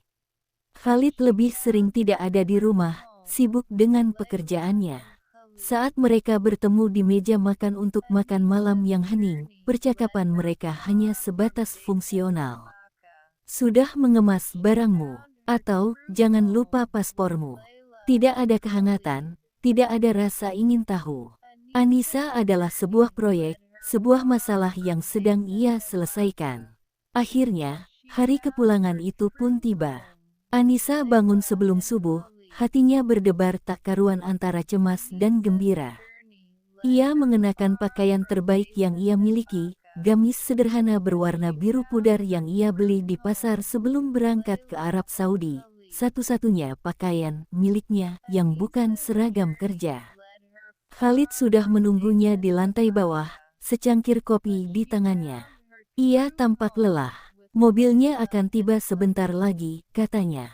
Khalid lebih sering tidak ada di rumah, sibuk dengan pekerjaannya. Saat mereka bertemu di meja makan untuk makan malam yang hening, percakapan mereka hanya sebatas fungsional. Sudah mengemas barangmu, atau jangan lupa paspormu. Tidak ada kehangatan, tidak ada rasa ingin tahu. Anissa adalah sebuah proyek, sebuah masalah yang sedang ia selesaikan. Akhirnya, hari kepulangan itu pun tiba. Anissa bangun sebelum subuh, hatinya berdebar tak karuan antara cemas dan gembira. Ia mengenakan pakaian terbaik yang ia miliki, gamis sederhana berwarna biru pudar yang ia beli di pasar sebelum berangkat ke Arab Saudi, satu-satunya pakaian miliknya yang bukan seragam kerja. Khalid sudah menunggunya di lantai bawah, secangkir kopi di tangannya. Ia tampak lelah. Mobilnya akan tiba sebentar lagi, katanya.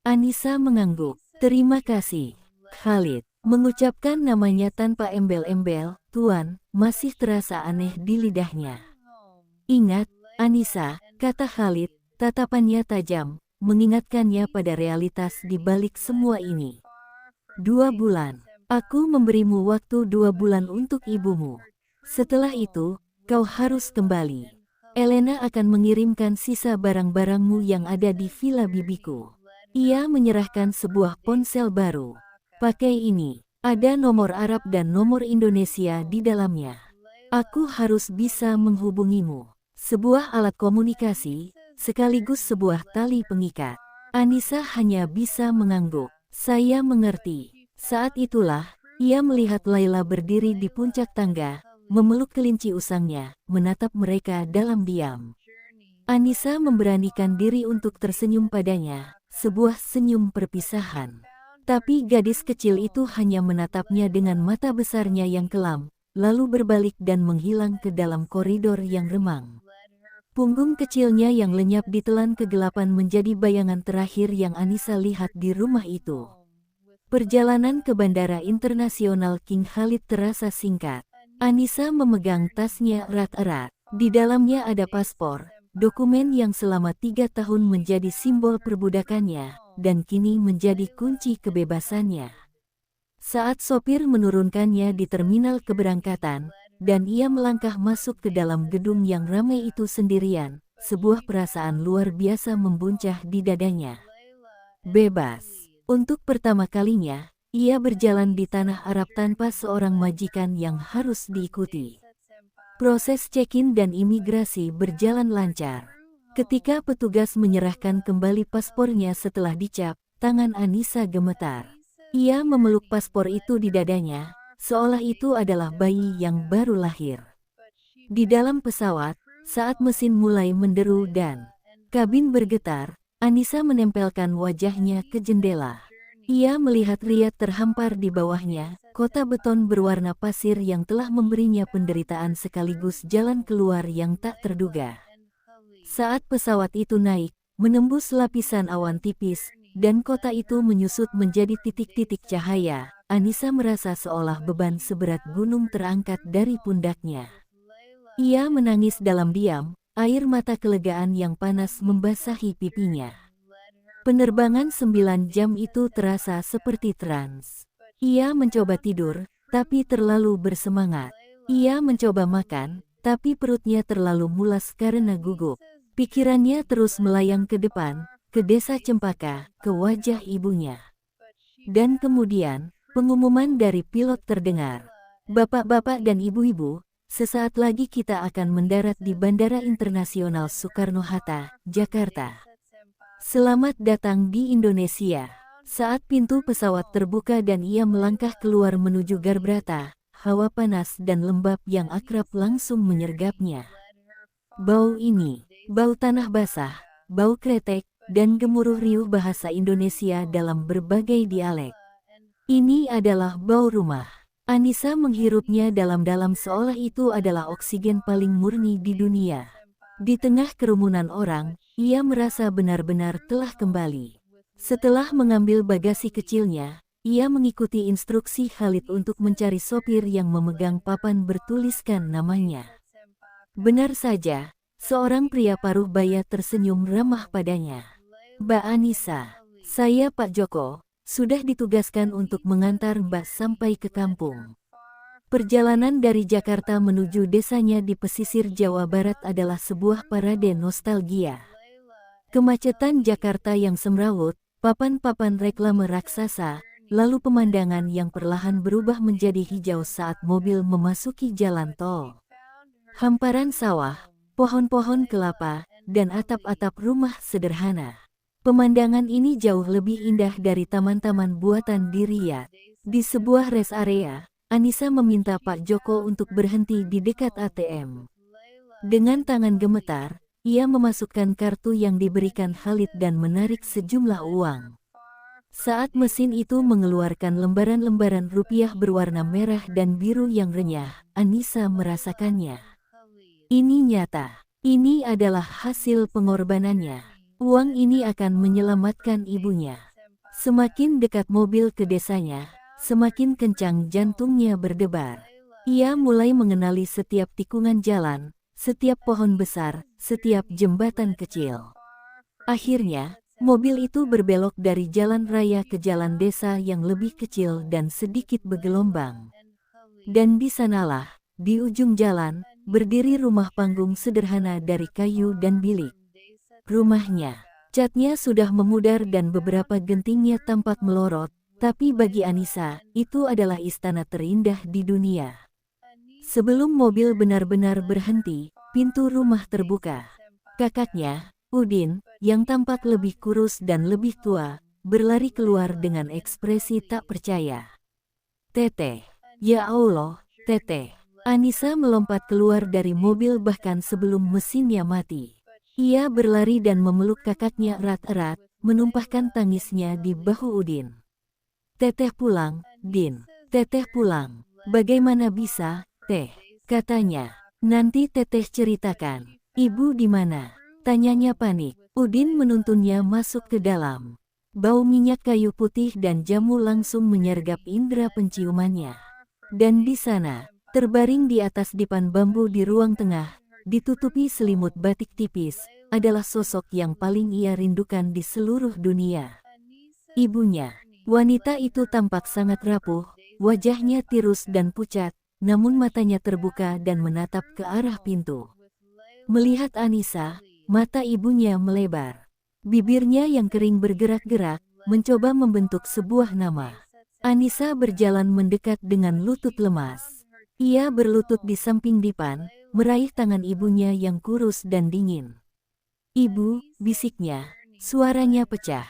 Anissa mengangguk. Terima kasih, Khalid. Mengucapkan namanya tanpa embel-embel, Tuan, masih terasa aneh di lidahnya. Ingat, Anissa, kata Khalid, tatapannya tajam, mengingatkannya pada realitas di balik semua ini. 2 bulan. Aku memberimu waktu 2 bulan untuk ibumu. Setelah itu, kau harus kembali. Elena akan mengirimkan sisa barang-barangmu yang ada di villa bibiku. Ia menyerahkan sebuah ponsel baru. Pakai ini, ada nomor Arab dan nomor Indonesia di dalamnya. Aku harus bisa menghubungimu. Sebuah alat komunikasi, sekaligus sebuah tali pengikat. Anissa hanya bisa mengangguk. Saya mengerti. Saat itulah, ia melihat Laila berdiri di puncak tangga, memeluk kelinci usangnya, menatap mereka dalam diam. Anissa memberanikan diri untuk tersenyum padanya, sebuah senyum perpisahan. Tapi gadis kecil itu hanya menatapnya dengan mata besarnya yang kelam, lalu berbalik dan menghilang ke dalam koridor yang remang. Punggung kecilnya yang lenyap ditelan kegelapan menjadi bayangan terakhir yang Anissa lihat di rumah itu. Perjalanan ke Bandara Internasional King Khalid terasa singkat. Anissa memegang tasnya erat-erat. Di dalamnya ada paspor, dokumen yang selama 3 tahun menjadi simbol perbudakannya, dan kini menjadi kunci kebebasannya. Saat sopir menurunkannya di terminal keberangkatan, dan ia melangkah masuk ke dalam gedung yang ramai itu sendirian, sebuah perasaan luar biasa membuncah di dadanya. Bebas. Untuk pertama kalinya, ia berjalan di tanah Arab tanpa seorang majikan yang harus diikuti. Proses check-in dan imigrasi berjalan lancar. Ketika petugas menyerahkan kembali paspornya setelah dicap, tangan Anissa gemetar. Ia memeluk paspor itu di dadanya, seolah itu adalah bayi yang baru lahir. Di dalam pesawat, saat mesin mulai menderu dan kabin bergetar, Anissa menempelkan wajahnya ke jendela. Ia melihat Riyadh terhampar di bawahnya, kota beton berwarna pasir yang telah memberinya penderitaan sekaligus jalan keluar yang tak terduga. Saat pesawat itu naik, menembus lapisan awan tipis, dan kota itu menyusut menjadi titik-titik cahaya, Anissa merasa seolah beban seberat gunung terangkat dari pundaknya. Ia menangis dalam diam, air mata kelegaan yang panas membasahi pipinya. Penerbangan 9 jam itu terasa seperti trans. Ia mencoba tidur, tapi terlalu bersemangat. Ia mencoba makan, tapi perutnya terlalu mulas karena gugup. Pikirannya terus melayang ke depan, ke desa Cempaka, ke wajah ibunya. Dan kemudian, pengumuman dari pilot terdengar. Bapak-bapak dan ibu-ibu, sesaat lagi kita akan mendarat di Bandara Internasional Soekarno-Hatta, Jakarta. Selamat datang di Indonesia. Saat pintu pesawat terbuka dan ia melangkah keluar menuju Garbrata, hawa panas dan lembab yang akrab langsung menyergapnya. Bau ini, bau tanah basah, bau kretek, dan gemuruh riuh bahasa Indonesia dalam berbagai dialek. Ini adalah bau rumah. Anissa menghirupnya dalam-dalam seolah itu adalah oksigen paling murni di dunia. Di tengah kerumunan orang, ia merasa benar-benar telah kembali. Setelah mengambil bagasi kecilnya, ia mengikuti instruksi Khalid untuk mencari sopir yang memegang papan bertuliskan namanya. Benar saja, seorang pria paruh baya tersenyum ramah padanya. Mbak Anissa, saya Pak Joko, sudah ditugaskan untuk mengantar Mbak sampai ke kampung. Perjalanan dari Jakarta menuju desanya di pesisir Jawa Barat adalah sebuah parade nostalgia. Kemacetan Jakarta yang semrawut, papan-papan reklame raksasa, lalu pemandangan yang perlahan berubah menjadi hijau saat mobil memasuki jalan tol. Hamparan sawah, pohon-pohon kelapa, dan atap-atap rumah sederhana. Pemandangan ini jauh lebih indah dari taman-taman buatan di Riyadh. Di sebuah rest area, Anissa meminta Pak Joko untuk berhenti di dekat ATM. Dengan tangan gemetar, ia memasukkan kartu yang diberikan Khalid dan menarik sejumlah uang. Saat mesin itu mengeluarkan lembaran-lembaran rupiah berwarna merah dan biru yang renyah, Anissa merasakannya. Ini nyata. Ini adalah hasil pengorbanannya. Uang ini akan menyelamatkan ibunya. Semakin dekat mobil ke desanya, semakin kencang jantungnya berdebar. Ia mulai mengenali setiap tikungan jalan, setiap pohon besar, setiap jembatan kecil. Akhirnya, mobil itu berbelok dari jalan raya ke jalan desa yang lebih kecil dan sedikit bergelombang. Dan di sanalah, di ujung jalan, berdiri rumah panggung sederhana dari kayu dan bilik. Rumahnya, catnya sudah memudar dan beberapa gentingnya tampak melorot, tapi bagi Anissa, itu adalah istana terindah di dunia. Sebelum mobil benar-benar berhenti, pintu rumah terbuka. Kakaknya, Udin, yang tampak lebih kurus dan lebih tua, berlari keluar dengan ekspresi tak percaya. "Teteh, ya Allah, Teteh." Anissa melompat keluar dari mobil bahkan sebelum mesinnya mati. Ia berlari dan memeluk kakaknya erat-erat, menumpahkan tangisnya di bahu Udin. "Teteh pulang, Din. Teteh pulang. Bagaimana bisa, Teh?" katanya. "Nanti Teteh ceritakan. Ibu di mana?" tanyanya panik. Udin menuntunnya masuk ke dalam. Bau minyak kayu putih dan jamu langsung menyergap indera penciumannya. Dan di sana, terbaring di atas dipan bambu di ruang tengah, ditutupi selimut batik tipis, adalah sosok yang paling ia rindukan di seluruh dunia. Ibunya. Wanita itu tampak sangat rapuh, wajahnya tirus dan pucat, namun matanya terbuka dan menatap ke arah pintu. Melihat Anissa, mata ibunya melebar. Bibirnya yang kering bergerak-gerak, mencoba membentuk sebuah nama. Anissa berjalan mendekat dengan lutut lemas. Ia berlutut di samping dipan, meraih tangan ibunya yang kurus dan dingin. "Ibu," bisiknya, suaranya pecah.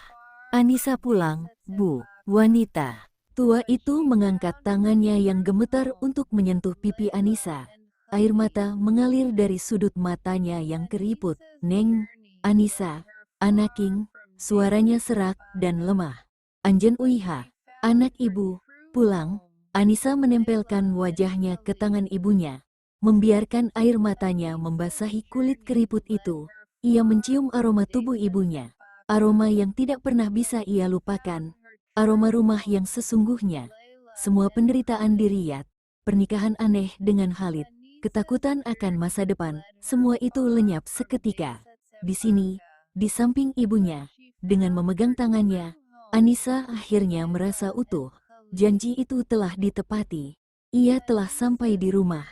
"Anissa pulang, Bu." Wanita tua itu mengangkat tangannya yang gemetar untuk menyentuh pipi Anissa. Air mata mengalir dari sudut matanya yang keriput. "Neng, Anissa, anaking," suaranya serak dan lemah. "Anjen uiha, anak ibu, pulang." Anissa menempelkan wajahnya ke tangan ibunya, membiarkan air matanya membasahi kulit keriput itu. Ia mencium aroma tubuh ibunya, aroma yang tidak pernah bisa ia lupakan. Aroma rumah yang sesungguhnya. Semua penderitaan di Riyadh, pernikahan aneh dengan Khalid, ketakutan akan masa depan, semua itu lenyap seketika. Di sini, di samping ibunya, dengan memegang tangannya, Anissa akhirnya merasa utuh. Janji itu telah ditepati. Ia telah sampai di rumah.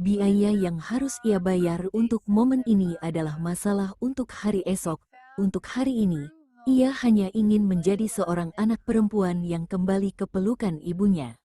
Biaya yang harus ia bayar untuk momen ini adalah masalah untuk hari esok. Untuk hari ini, ia hanya ingin menjadi seorang anak perempuan yang kembali ke pelukan ibunya.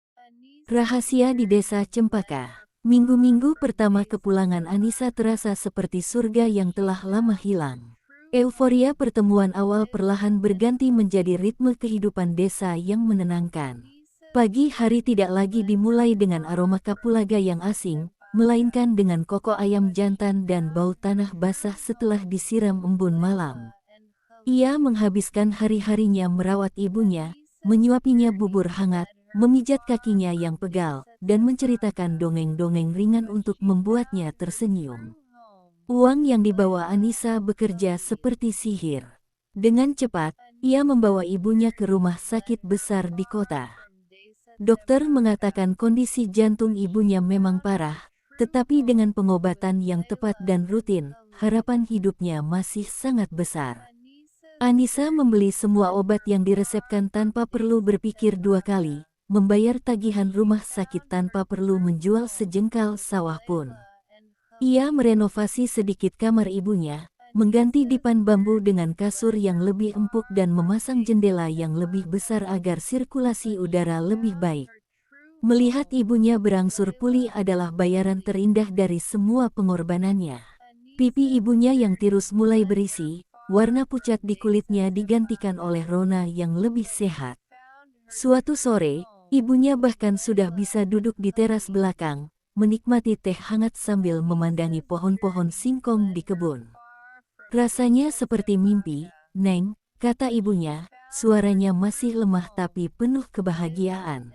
Rahasia di Desa Cempaka. Minggu-minggu pertama kepulangan Anissa terasa seperti surga yang telah lama hilang. Euforia pertemuan awal perlahan berganti menjadi ritme kehidupan desa yang menenangkan. Pagi hari tidak lagi dimulai dengan aroma kapulaga yang asing, melainkan dengan koko ayam jantan dan bau tanah basah setelah disiram embun malam. Ia menghabiskan hari-harinya merawat ibunya, menyuapinya bubur hangat, memijat kakinya yang pegal, dan menceritakan dongeng-dongeng ringan untuk membuatnya tersenyum. Uang yang dibawa Anissa bekerja seperti sihir. Dengan cepat, Ia membawa ibunya ke rumah sakit besar di kota. Dokter mengatakan kondisi jantung ibunya memang parah, tetapi dengan pengobatan yang tepat dan rutin, harapan hidupnya masih sangat besar. Anissa membeli semua obat yang diresepkan tanpa perlu berpikir dua kali, membayar tagihan rumah sakit tanpa perlu menjual sejengkal sawah pun. Ia merenovasi sedikit kamar ibunya, mengganti dipan bambu dengan kasur yang lebih empuk dan memasang jendela yang lebih besar agar sirkulasi udara lebih baik. Melihat ibunya berangsur pulih adalah bayaran terindah dari semua pengorbanannya. Pipi ibunya yang tirus mulai berisi, warna pucat di kulitnya digantikan oleh rona yang lebih sehat. Suatu sore, ibunya bahkan sudah bisa duduk di teras belakang, menikmati teh hangat sambil memandangi pohon-pohon singkong di kebun. Rasanya seperti mimpi, Neng, kata ibunya, suaranya masih lemah tapi penuh kebahagiaan.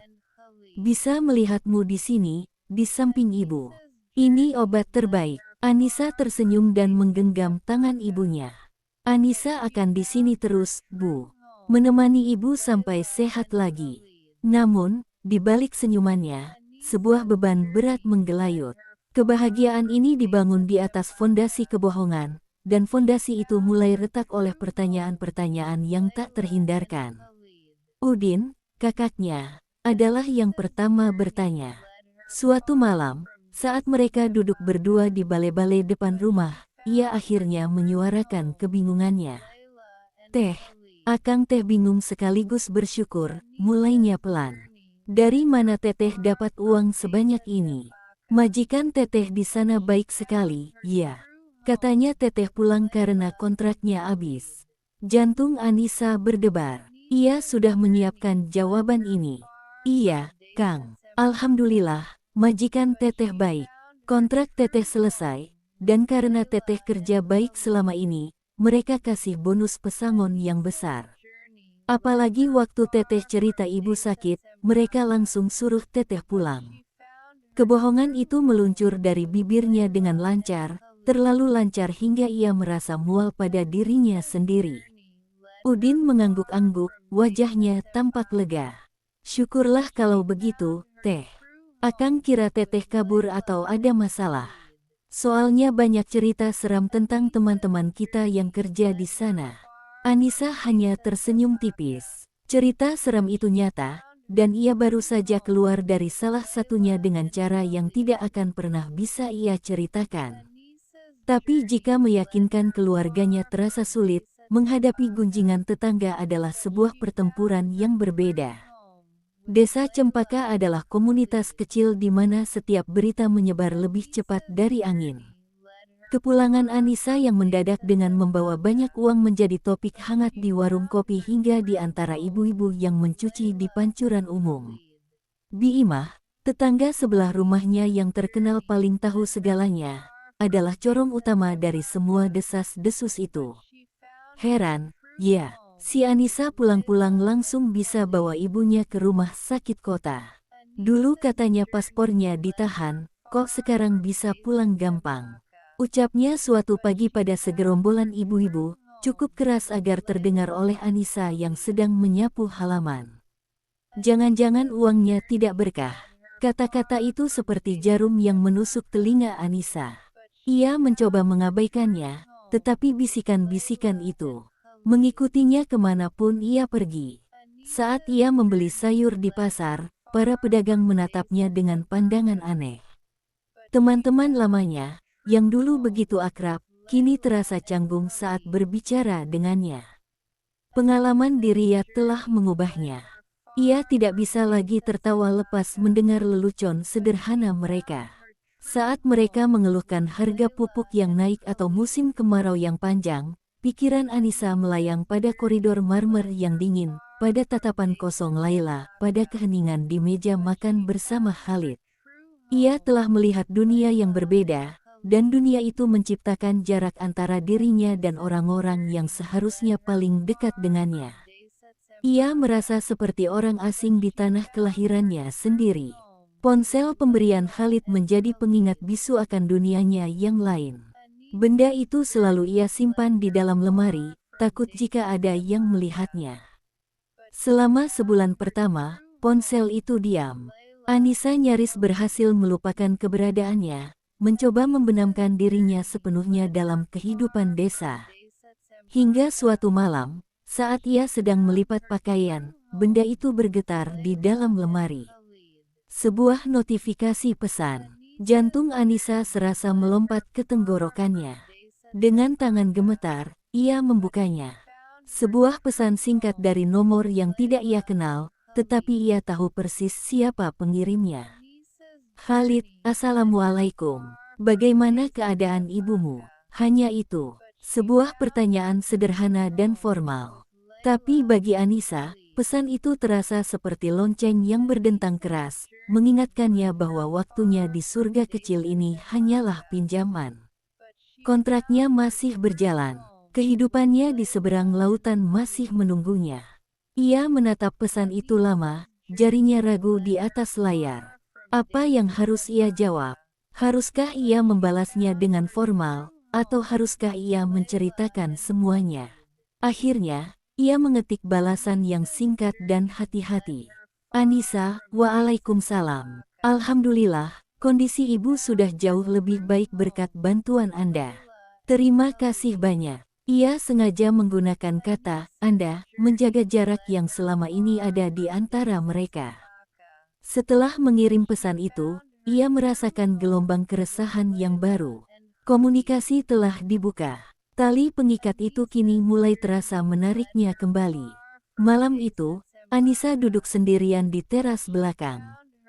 Bisa melihatmu di sini, di samping ibu. Ini obat terbaik. Anissa tersenyum dan menggenggam tangan ibunya. Anissa akan di sini terus, Bu. Menemani ibu sampai sehat lagi. Namun, di balik senyumannya, sebuah beban berat menggelayut. Kebahagiaan ini dibangun di atas fondasi kebohongan, dan fondasi itu mulai retak oleh pertanyaan-pertanyaan yang tak terhindarkan. Udin, kakaknya, adalah yang pertama bertanya. Suatu malam, saat mereka duduk berdua di balai-balai depan rumah, ia akhirnya menyuarakan kebingungannya. Teh, Akang Teh bingung sekaligus bersyukur, mulainya pelan. Dari mana Teteh dapat uang sebanyak ini? Majikan Teteh di sana baik sekali, ya. Katanya Teteh pulang karena kontraknya habis. Jantung Anissa berdebar. Ia sudah menyiapkan jawaban ini. Iya, Kang. Alhamdulillah, majikan Teteh baik. Kontrak Teteh selesai, dan karena Teteh kerja baik selama ini, mereka kasih bonus pesangon yang besar. Apalagi waktu Teteh cerita ibu sakit, mereka langsung suruh Teteh pulang. Kebohongan itu meluncur dari bibirnya dengan lancar, terlalu lancar hingga ia merasa mual pada dirinya sendiri. Udin mengangguk-angguk, wajahnya tampak lega. Syukurlah kalau begitu, Teh. Akang kira Teteh kabur atau ada masalah. Soalnya banyak cerita seram tentang teman-teman kita yang kerja di sana. Anissa hanya tersenyum tipis. Cerita seram itu nyata, dan ia baru saja keluar dari salah satunya dengan cara yang tidak akan pernah bisa ia ceritakan. Tapi jika meyakinkan keluarganya terasa sulit, menghadapi gunjingan tetangga adalah sebuah pertempuran yang berbeda. Desa Cempaka adalah komunitas kecil di mana setiap berita menyebar lebih cepat dari angin. Kepulangan Anissa yang mendadak dengan membawa banyak uang menjadi topik hangat di warung kopi hingga di antara ibu-ibu yang mencuci di pancuran umum. Biimah, tetangga sebelah rumahnya yang terkenal paling tahu segalanya, adalah corong utama dari semua desas-desus itu. Heran, ya. Si Anissa pulang-pulang langsung bisa bawa ibunya ke rumah sakit kota. Dulu katanya paspornya ditahan, kok sekarang bisa pulang gampang. Ucapnya suatu pagi pada segerombolan ibu-ibu, cukup keras agar terdengar oleh Anissa yang sedang menyapu halaman. Jangan-jangan uangnya tidak berkah. Kata-kata itu seperti jarum yang menusuk telinga Anissa. Ia mencoba mengabaikannya, tetapi bisikan-bisikan itu mengikutinya kemanapun ia pergi. Saat ia membeli sayur di pasar, para pedagang menatapnya dengan pandangan aneh. Teman-teman lamanya, yang dulu begitu akrab, kini terasa canggung saat berbicara dengannya. Pengalaman di Riyadh telah mengubahnya. Ia tidak bisa lagi tertawa lepas mendengar lelucon sederhana mereka. Saat mereka mengeluhkan harga pupuk yang naik atau musim kemarau yang panjang, pikiran Anissa melayang pada koridor marmer yang dingin, pada tatapan kosong Laila, pada keheningan di meja makan bersama Khalid. Ia telah melihat dunia yang berbeda, dan dunia itu menciptakan jarak antara dirinya dan orang-orang yang seharusnya paling dekat dengannya. Ia merasa seperti orang asing di tanah kelahirannya sendiri. Ponsel pemberian Khalid menjadi pengingat bisu akan dunianya yang lain. Benda itu selalu ia simpan di dalam lemari, takut jika ada yang melihatnya. Selama sebulan pertama, ponsel itu diam. Anissa nyaris berhasil melupakan keberadaannya, mencoba membenamkan dirinya sepenuhnya dalam kehidupan desa. Hingga suatu malam, saat ia sedang melipat pakaian, benda itu bergetar di dalam lemari. Sebuah notifikasi pesan. Jantung Anissa serasa melompat ke tenggorokannya. Dengan tangan gemetar, ia membukanya. Sebuah pesan singkat dari nomor yang tidak ia kenal, tetapi ia tahu persis siapa pengirimnya. Khalid, Assalamualaikum. Bagaimana keadaan ibumu? Hanya itu, sebuah pertanyaan sederhana dan formal. Tapi bagi Anissa, pesan itu terasa seperti lonceng yang berdentang keras, mengingatkannya bahwa waktunya di surga kecil ini hanyalah pinjaman. Kontraknya masih berjalan. Kehidupannya di seberang lautan masih menunggunya. Ia menatap pesan itu lama, jarinya ragu di atas layar. Apa yang harus ia jawab? Haruskah ia membalasnya dengan formal, atau haruskah ia menceritakan semuanya? Akhirnya, ia mengetik balasan yang singkat dan hati-hati. Anissa, Waalaikumsalam. Alhamdulillah, kondisi ibu sudah jauh lebih baik berkat bantuan Anda. Terima kasih banyak. Ia sengaja menggunakan kata Anda menjaga jarak yang selama ini ada di antara mereka. Setelah mengirim pesan itu, ia merasakan gelombang keresahan yang baru. Komunikasi telah dibuka. Tali pengikat itu kini mulai terasa menariknya kembali. Malam itu, Anissa duduk sendirian di teras belakang.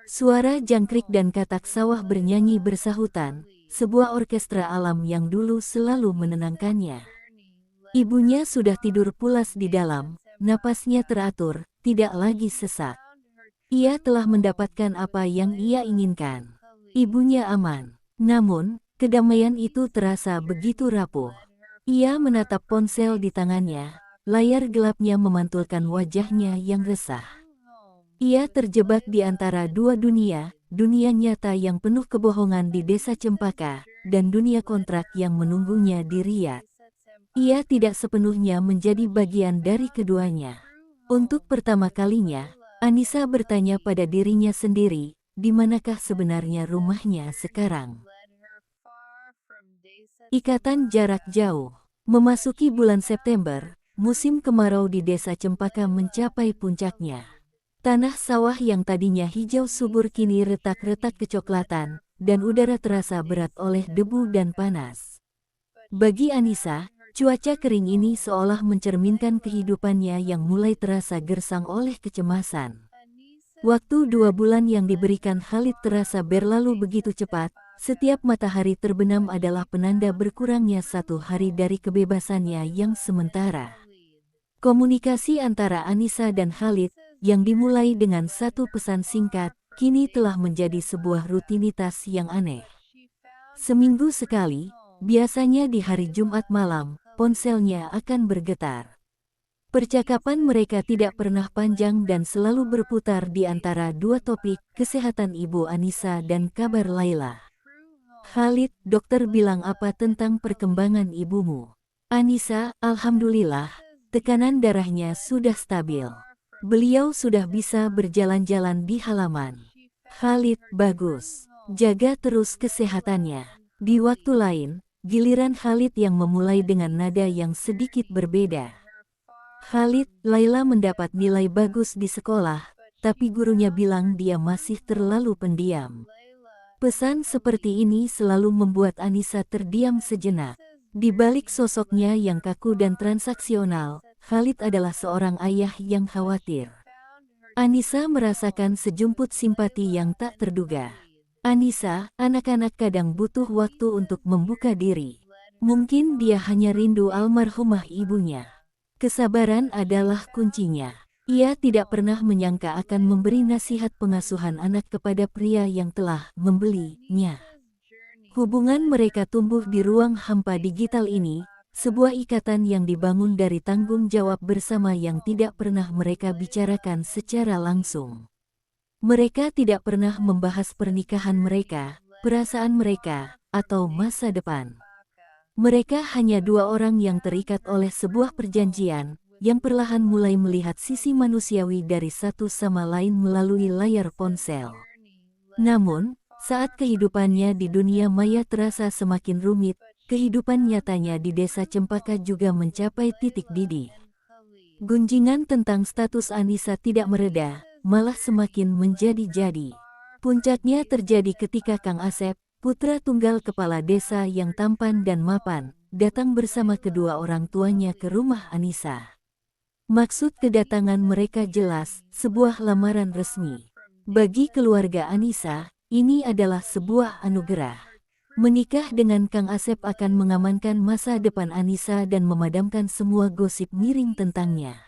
Suara jangkrik dan katak sawah bernyanyi bersahutan, sebuah orkestra alam yang dulu selalu menenangkannya. Ibunya sudah tidur pulas di dalam, napasnya teratur, tidak lagi sesak. Ia telah mendapatkan apa yang ia inginkan. Ibunya aman. Namun, kedamaian itu terasa begitu rapuh. Ia menatap ponsel di tangannya, layar gelapnya memantulkan wajahnya yang resah. Ia terjebak di antara dua dunia, dunia nyata yang penuh kebohongan di desa Cempaka, dan dunia kontrak yang menunggunya di Riyadh. Ia tidak sepenuhnya menjadi bagian dari keduanya. Untuk pertama kalinya, Anissa bertanya pada dirinya sendiri, di manakah sebenarnya rumahnya sekarang? Ikatan jarak jauh. Memasuki bulan September, musim kemarau di desa Cempaka mencapai puncaknya. Tanah sawah yang tadinya hijau subur kini retak-retak kecoklatan, dan udara terasa berat oleh debu dan panas. Bagi Anissa, cuaca kering ini seolah mencerminkan kehidupannya yang mulai terasa gersang oleh kecemasan. Waktu 2 bulan yang diberikan Khalid terasa berlalu begitu cepat, setiap matahari terbenam adalah penanda berkurangnya 1 hari dari kebebasannya yang sementara. Komunikasi antara Anissa dan Khalid, yang dimulai dengan 1 pesan singkat, kini telah menjadi sebuah rutinitas yang aneh. Seminggu sekali, biasanya di hari Jumat malam, ponselnya akan bergetar. Percakapan mereka tidak pernah panjang dan selalu berputar di antara 2 topik, kesehatan ibu Anissa dan kabar Laila. Khalid, dokter bilang apa tentang perkembangan ibumu? Anissa, alhamdulillah, tekanan darahnya sudah stabil. Beliau sudah bisa berjalan-jalan di halaman. Khalid, bagus. Jaga terus kesehatannya. Di waktu lain, giliran Khalid yang memulai dengan nada yang sedikit berbeda. Khalid, Laila mendapat nilai bagus di sekolah, tapi gurunya bilang dia masih terlalu pendiam. Pesan seperti ini selalu membuat Anissa terdiam sejenak. Di balik sosoknya yang kaku dan transaksional, Khalid adalah seorang ayah yang khawatir. Anissa merasakan sejumput simpati yang tak terduga. Anissa, anak-anak kadang butuh waktu untuk membuka diri. Mungkin dia hanya rindu almarhumah ibunya. Kesabaran adalah kuncinya. Ia tidak pernah menyangka akan memberi nasihat pengasuhan anak kepada pria yang telah membelinya. Hubungan mereka tumbuh di ruang hampa digital ini, sebuah ikatan yang dibangun dari tanggung jawab bersama yang tidak pernah mereka bicarakan secara langsung. Mereka tidak pernah membahas pernikahan mereka, perasaan mereka, atau masa depan. Mereka hanya dua orang yang terikat oleh sebuah perjanjian, yang perlahan mulai melihat sisi manusiawi dari satu sama lain melalui layar ponsel. Namun, saat kehidupannya di dunia maya terasa semakin rumit, kehidupan nyatanya di desa Cempaka juga mencapai titik didih. Gunjingan tentang status Anissa tidak mereda, malah semakin menjadi-jadi. Puncaknya terjadi ketika Kang Asep, putra tunggal kepala desa yang tampan dan mapan, datang bersama kedua orang tuanya ke rumah Anissa. Maksud kedatangan mereka jelas, sebuah lamaran resmi. Bagi keluarga Anissa, ini adalah sebuah anugerah. Menikah dengan Kang Asep akan mengamankan masa depan Anissa dan memadamkan semua gosip miring tentangnya.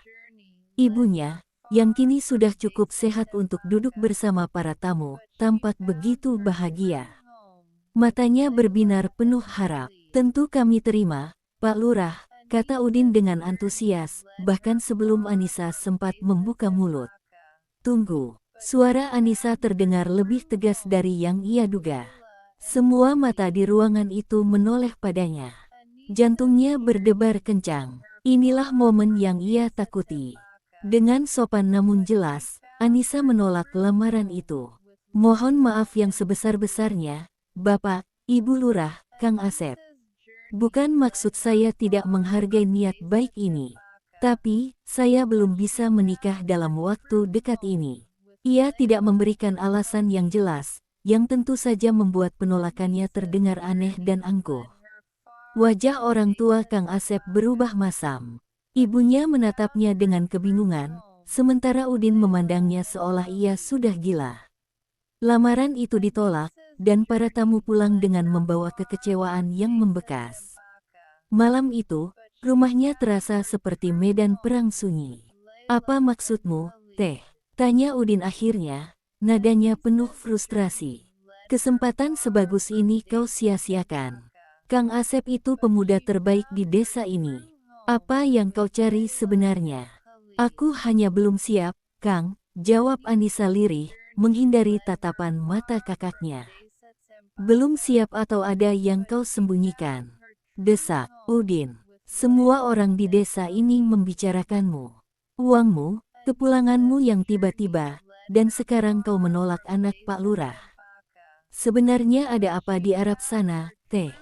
Ibunya, yang kini sudah cukup sehat untuk duduk bersama para tamu, tampak begitu bahagia. Matanya berbinar penuh harap. Tentu kami terima, Pak Lurah, kata Udin dengan antusias, bahkan sebelum Anissa sempat membuka mulut. Tunggu, suara Anissa terdengar lebih tegas dari yang ia duga. Semua mata di ruangan itu menoleh padanya. Jantungnya berdebar kencang. Inilah momen yang ia takuti. Dengan sopan namun jelas, Anissa menolak lamaran itu. Mohon maaf yang sebesar-besarnya, Bapak, Ibu Lurah, Kang Asep. Bukan maksud saya tidak menghargai niat baik ini. Tapi, saya belum bisa menikah dalam waktu dekat ini. Ia tidak memberikan alasan yang jelas, yang tentu saja membuat penolakannya terdengar aneh dan angkuh. Wajah orang tua Kang Asep berubah masam. Ibunya menatapnya dengan kebingungan, sementara Udin memandangnya seolah ia sudah gila. Lamaran itu ditolak, dan para tamu pulang dengan membawa kekecewaan yang membekas. Malam itu, rumahnya terasa seperti medan perang sunyi. Apa maksudmu, Teh? Tanya Udin akhirnya, nadanya penuh frustrasi. Kesempatan sebagus ini kau sia-siakan. Kang Asep itu pemuda terbaik di desa ini. Apa yang kau cari sebenarnya? Aku hanya belum siap, Kang, jawab Anissa lirih, menghindari tatapan mata kakaknya. Belum siap atau ada yang kau sembunyikan? Desak Udin. Semua orang di desa ini membicarakanmu. Uangmu, kepulanganmu yang tiba-tiba, dan sekarang kau menolak anak Pak Lurah. Sebenarnya ada apa di Arab sana, Teh?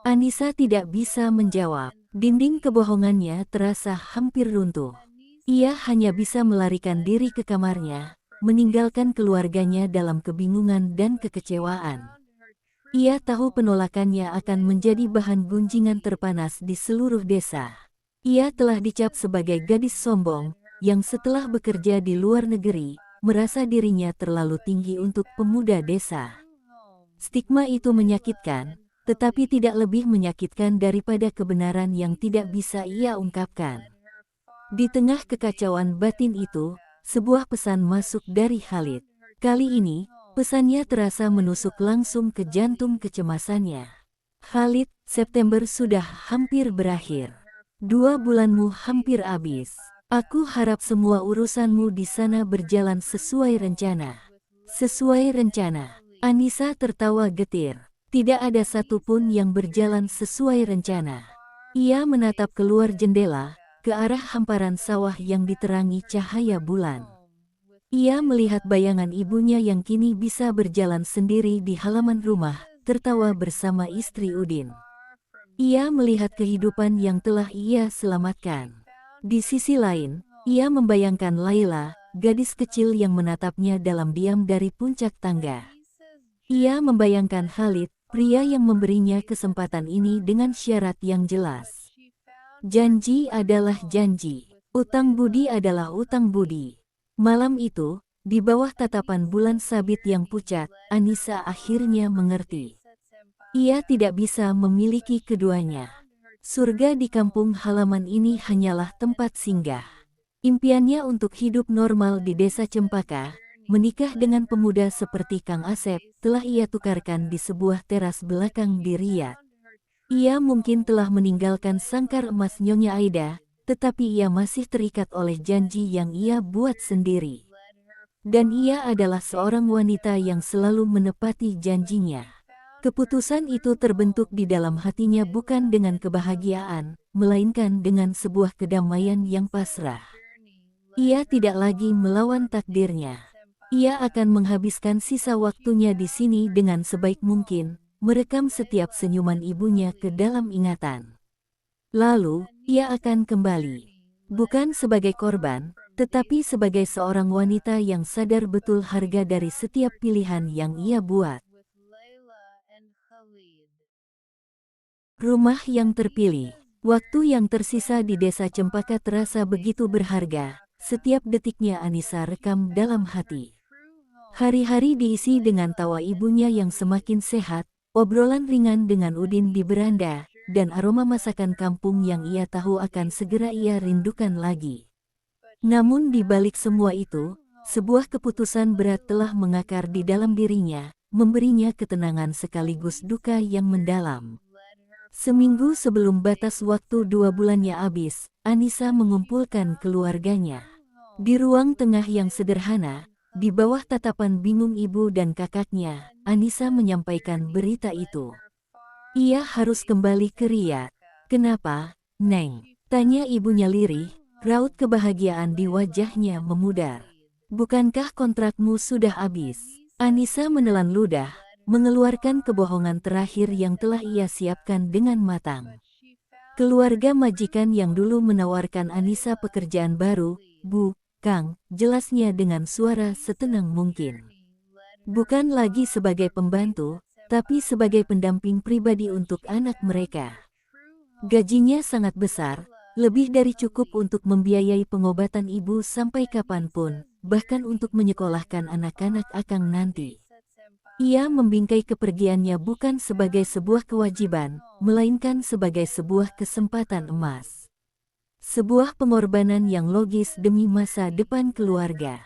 Anissa tidak bisa menjawab. Dinding kebohongannya terasa hampir runtuh. Ia hanya bisa melarikan diri ke kamarnya, meninggalkan keluarganya dalam kebingungan dan kekecewaan. Ia tahu penolakannya akan menjadi bahan gunjingan terpanas di seluruh desa. Ia telah dicap sebagai gadis sombong, yang setelah bekerja di luar negeri, merasa dirinya terlalu tinggi untuk pemuda desa. Stigma itu menyakitkan, tetapi tidak lebih menyakitkan daripada kebenaran yang tidak bisa ia ungkapkan. Di tengah kekacauan batin itu, sebuah pesan masuk dari Khalid. Kali ini, pesannya terasa menusuk langsung ke jantung kecemasannya. Khalid, September sudah hampir berakhir. 2 bulanmu hampir habis. Aku harap semua urusanmu di sana berjalan sesuai rencana. Sesuai rencana. Anissa tertawa getir. Tidak ada satupun yang berjalan sesuai rencana. Ia menatap keluar jendela, ke arah hamparan sawah yang diterangi cahaya bulan. Ia melihat bayangan ibunya yang kini bisa berjalan sendiri di halaman rumah, tertawa bersama istri Udin. Ia melihat kehidupan yang telah ia selamatkan. Di sisi lain, ia membayangkan Laila, gadis kecil yang menatapnya dalam diam dari puncak tangga. Ia membayangkan Khalid, pria yang memberinya kesempatan ini dengan syarat yang jelas. Janji adalah janji. Utang budi adalah utang budi. Malam itu, di bawah tatapan bulan sabit yang pucat, Anissa akhirnya mengerti. Ia tidak bisa memiliki keduanya. Surga di kampung halaman ini hanyalah tempat singgah. Impiannya untuk hidup normal di desa Cempaka, menikah dengan pemuda seperti Kang Asep, telah ia tukarkan di sebuah teras belakang di Riyadh. Ia mungkin telah meninggalkan sangkar emas Nyonya Aida, tetapi ia masih terikat oleh janji yang ia buat sendiri. Dan ia adalah seorang wanita yang selalu menepati janjinya. Keputusan itu terbentuk di dalam hatinya bukan dengan kebahagiaan, melainkan dengan sebuah kedamaian yang pasrah. Ia tidak lagi melawan takdirnya. Ia akan menghabiskan sisa waktunya di sini dengan sebaik mungkin, merekam setiap senyuman ibunya ke dalam ingatan. Lalu, ia akan kembali. Bukan sebagai korban, tetapi sebagai seorang wanita yang sadar betul harga dari setiap pilihan yang ia buat. Rumah yang terpilih. Waktu yang tersisa di desa Cempaka terasa begitu berharga. Setiap detiknya Anissa rekam dalam hati. Hari-hari diisi dengan tawa ibunya yang semakin sehat, obrolan ringan dengan Udin di beranda, dan aroma masakan kampung yang ia tahu akan segera ia rindukan lagi. Namun di balik semua itu, sebuah keputusan berat telah mengakar di dalam dirinya, memberinya ketenangan sekaligus duka yang mendalam. Seminggu sebelum batas waktu 2 bulannya habis, Anissa mengumpulkan keluarganya. Di ruang tengah yang sederhana, di bawah tatapan bingung ibu dan kakaknya, Anissa menyampaikan berita itu. Ia harus kembali ke Riyadh. Kenapa, Neng? Tanya ibunya lirih, raut kebahagiaan di wajahnya memudar. Bukankah kontrakmu sudah habis? Anissa menelan ludah, mengeluarkan kebohongan terakhir yang telah ia siapkan dengan matang. Keluarga majikan yang dulu menawarkan Anissa pekerjaan baru, Bu, Kang, jelasnya dengan suara setenang mungkin. Bukan lagi sebagai pembantu, tapi sebagai pendamping pribadi untuk anak mereka. Gajinya sangat besar, lebih dari cukup untuk membiayai pengobatan ibu sampai kapanpun, bahkan untuk menyekolahkan anak-anak Akang nanti. Ia membingkai kepergiannya bukan sebagai sebuah kewajiban, melainkan sebagai sebuah kesempatan emas. Sebuah pengorbanan yang logis demi masa depan keluarga.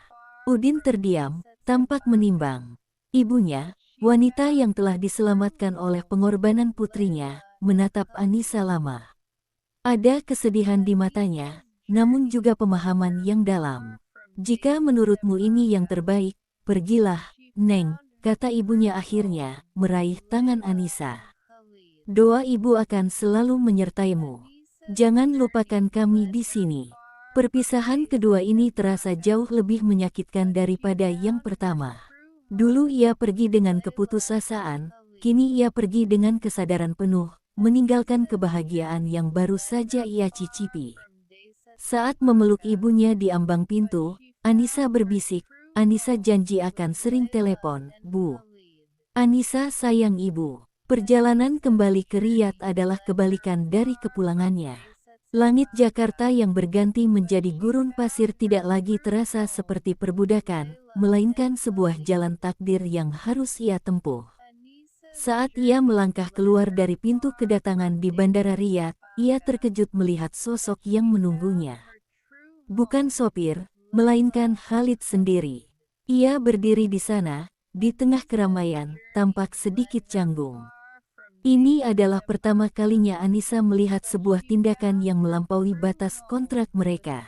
Udin terdiam, tampak menimbang. Ibunya, wanita yang telah diselamatkan oleh pengorbanan putrinya, menatap Anissa lama. Ada kesedihan di matanya, namun juga pemahaman yang dalam. Jika menurutmu ini yang terbaik, pergilah, Neng, kata ibunya akhirnya, meraih tangan Anissa. Doa ibu akan selalu menyertaimu. Jangan lupakan kami di sini. Perpisahan kedua ini terasa jauh lebih menyakitkan daripada yang pertama. Dulu ia pergi dengan keputusasaan, kini ia pergi dengan kesadaran penuh, meninggalkan kebahagiaan yang baru saja ia cicipi. Saat memeluk ibunya di ambang pintu, Anissa berbisik, Anissa janji akan sering telepon, Bu. Anissa sayang ibu. Perjalanan kembali ke Riyadh adalah kebalikan dari kepulangannya. Langit Jakarta yang berganti menjadi gurun pasir tidak lagi terasa seperti perbudakan, melainkan sebuah jalan takdir yang harus ia tempuh. Saat ia melangkah keluar dari pintu kedatangan di Bandara Riyadh, ia terkejut melihat sosok yang menunggunya. Bukan sopir, melainkan Khalid sendiri. Ia berdiri di sana, di tengah keramaian, tampak sedikit canggung. Ini adalah pertama kalinya Anissa melihat sebuah tindakan yang melampaui batas kontrak mereka.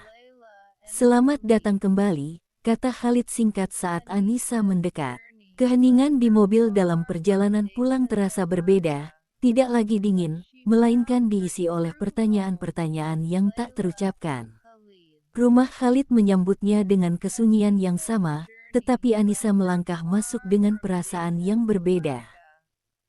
Selamat datang kembali, kata Khalid singkat saat Anissa mendekat. Keheningan di mobil dalam perjalanan pulang terasa berbeda, tidak lagi dingin, melainkan diisi oleh pertanyaan-pertanyaan yang tak terucapkan. Rumah Khalid menyambutnya dengan kesunyian yang sama, tetapi Anissa melangkah masuk dengan perasaan yang berbeda.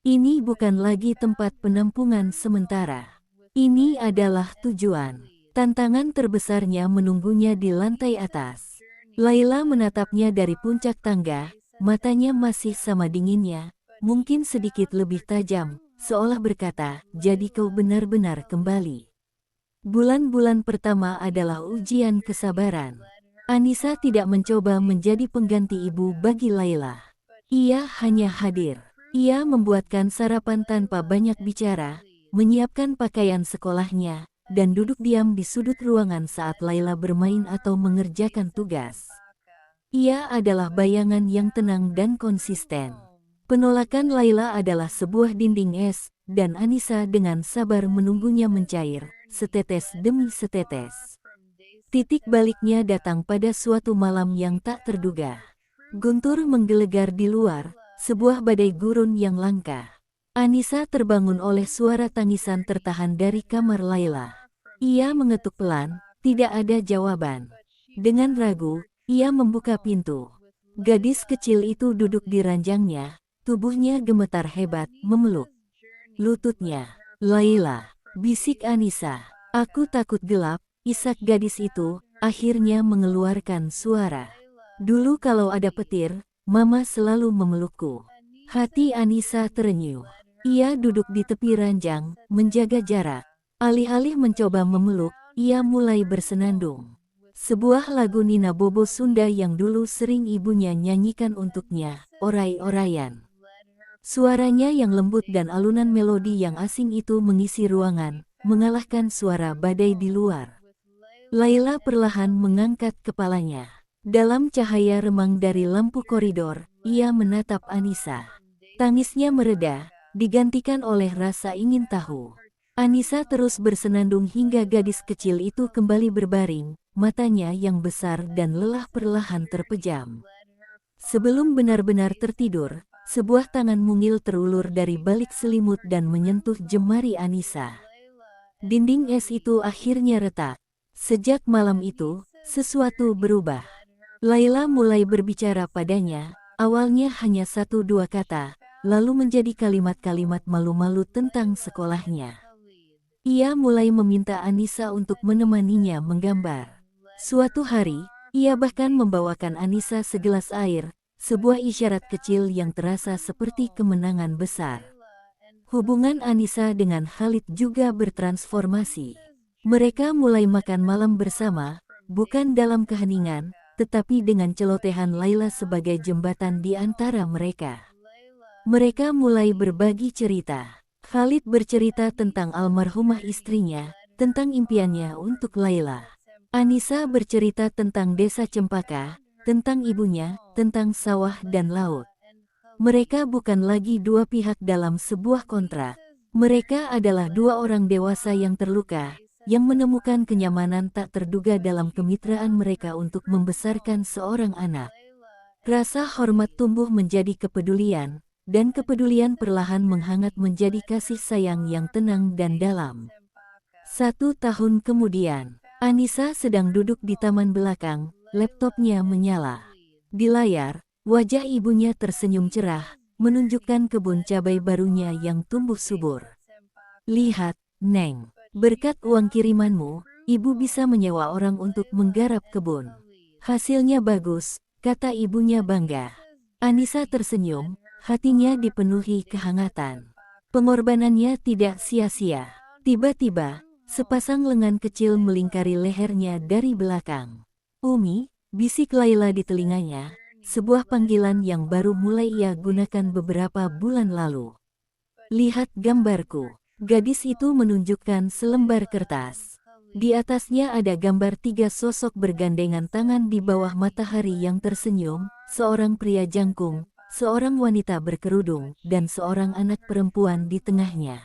Ini bukan lagi tempat penampungan sementara. Ini adalah tujuan. Tantangan terbesarnya menunggunya di lantai atas. Laila menatapnya dari puncak tangga, matanya masih sama dinginnya, mungkin sedikit lebih tajam, seolah berkata, jadi kau benar-benar kembali. Bulan-bulan pertama adalah ujian kesabaran. Anissa tidak mencoba menjadi pengganti ibu bagi Laila. Ia hanya hadir. Ia membuatkan sarapan tanpa banyak bicara, menyiapkan pakaian sekolahnya, dan duduk diam di sudut ruangan saat Laila bermain atau mengerjakan tugas. Ia adalah bayangan yang tenang dan konsisten. Penolakan Laila adalah sebuah dinding es, dan Anissa dengan sabar menunggunya mencair, setetes demi setetes. Titik baliknya datang pada suatu malam yang tak terduga. Guntur menggelegar di luar, sebuah badai gurun yang langka. Anissa terbangun oleh suara tangisan tertahan dari kamar Laila. Ia mengetuk pelan, tidak ada jawaban. Dengan ragu, ia membuka pintu. Gadis kecil itu duduk di ranjangnya, tubuhnya gemetar hebat, memeluk lututnya. Laila, bisik Anissa. Aku takut gelap, isak gadis itu, akhirnya mengeluarkan suara. Dulu kalau ada petir, Mama selalu memelukku. Hati Anissa terenyuh. Ia duduk di tepi ranjang, menjaga jarak. Alih-alih mencoba memeluk, ia mulai bersenandung. Sebuah lagu Nina Bobo Sunda yang dulu sering ibunya nyanyikan untuknya, orai-oraian. Suaranya yang lembut dan alunan melodi yang asing itu mengisi ruangan, mengalahkan suara badai di luar. Laila perlahan mengangkat kepalanya. Dalam cahaya remang dari lampu koridor, ia menatap Anissa. Tangisnya mereda, digantikan oleh rasa ingin tahu. Anissa terus bersenandung hingga gadis kecil itu kembali berbaring, matanya yang besar dan lelah perlahan terpejam. Sebelum benar-benar tertidur, sebuah tangan mungil terulur dari balik selimut dan menyentuh jemari Anissa. Dinding es itu akhirnya retak. Sejak malam itu, sesuatu berubah. Laila mulai berbicara padanya, awalnya hanya 1-2 kata, lalu menjadi kalimat-kalimat malu-malu tentang sekolahnya. Ia mulai meminta Anissa untuk menemaninya menggambar. Suatu hari, ia bahkan membawakan Anissa segelas air, sebuah isyarat kecil yang terasa seperti kemenangan besar. Hubungan Anissa dengan Khalid juga bertransformasi. Mereka mulai makan malam bersama, bukan dalam keheningan, tetapi dengan celotehan Laila sebagai jembatan di antara mereka. Mereka mulai berbagi cerita. Khalid bercerita tentang almarhumah istrinya, tentang impiannya untuk Laila. Anissa bercerita tentang desa Cempaka, tentang ibunya, tentang sawah dan laut. Mereka bukan lagi dua pihak dalam sebuah kontrak. Mereka adalah dua orang dewasa yang terluka, yang menemukan kenyamanan tak terduga dalam kemitraan mereka untuk membesarkan seorang anak. Rasa hormat tumbuh menjadi kepedulian, dan kepedulian perlahan menghangat menjadi kasih sayang yang tenang dan dalam. 1 tahun kemudian, Anissa sedang duduk di taman belakang, laptopnya menyala. Di layar, wajah ibunya tersenyum cerah, menunjukkan kebun cabai barunya yang tumbuh subur. Lihat, Neng. Berkat uang kirimanmu, ibu bisa menyewa orang untuk menggarap kebun. Hasilnya bagus, kata ibunya bangga. Anissa tersenyum, hatinya dipenuhi kehangatan. Pengorbanannya tidak sia-sia. Tiba-tiba, sepasang lengan kecil melingkari lehernya dari belakang. Umi, bisik Laila di telinganya, sebuah panggilan yang baru mulai ia gunakan beberapa bulan lalu. Lihat gambarku. Gadis itu menunjukkan selembar kertas. Di atasnya ada gambar 3 sosok bergandengan tangan di bawah matahari yang tersenyum, seorang pria jangkung, seorang wanita berkerudung, dan seorang anak perempuan di tengahnya.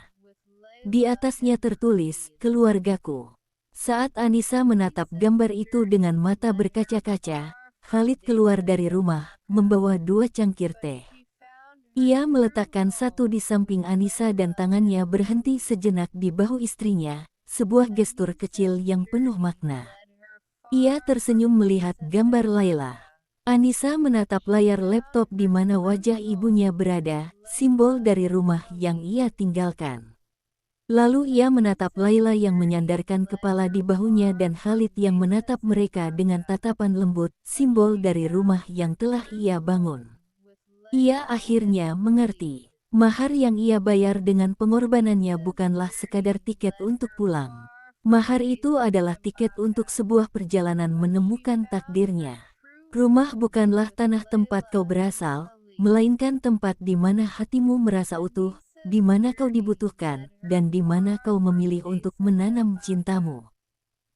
Di atasnya tertulis, keluargaku. Saat Anissa menatap gambar itu dengan mata berkaca-kaca, Khalid keluar dari rumah, membawa 2 cangkir teh. Ia meletakkan satu di samping Anissa dan tangannya berhenti sejenak di bahu istrinya, sebuah gestur kecil yang penuh makna. Ia tersenyum melihat gambar Laila. Anissa menatap layar laptop di mana wajah ibunya berada, simbol dari rumah yang ia tinggalkan. Lalu ia menatap Laila yang menyandarkan kepala di bahunya dan Khalid yang menatap mereka dengan tatapan lembut, simbol dari rumah yang telah ia bangun. Ia akhirnya mengerti, mahar yang ia bayar dengan pengorbanannya bukanlah sekadar tiket untuk pulang. Mahar itu adalah tiket untuk sebuah perjalanan menemukan takdirnya. Rumah bukanlah tanah tempat kau berasal, melainkan tempat di mana hatimu merasa utuh, di mana kau dibutuhkan, dan di mana kau memilih untuk menanam cintamu.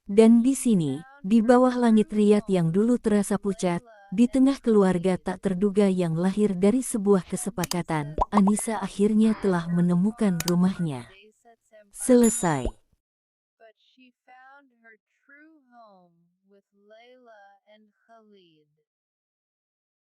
Dan di sini, di bawah langit Riyadh yang dulu terasa pucat, di tengah keluarga tak terduga yang lahir dari sebuah kesepakatan, Anissa akhirnya telah menemukan rumahnya. Selesai.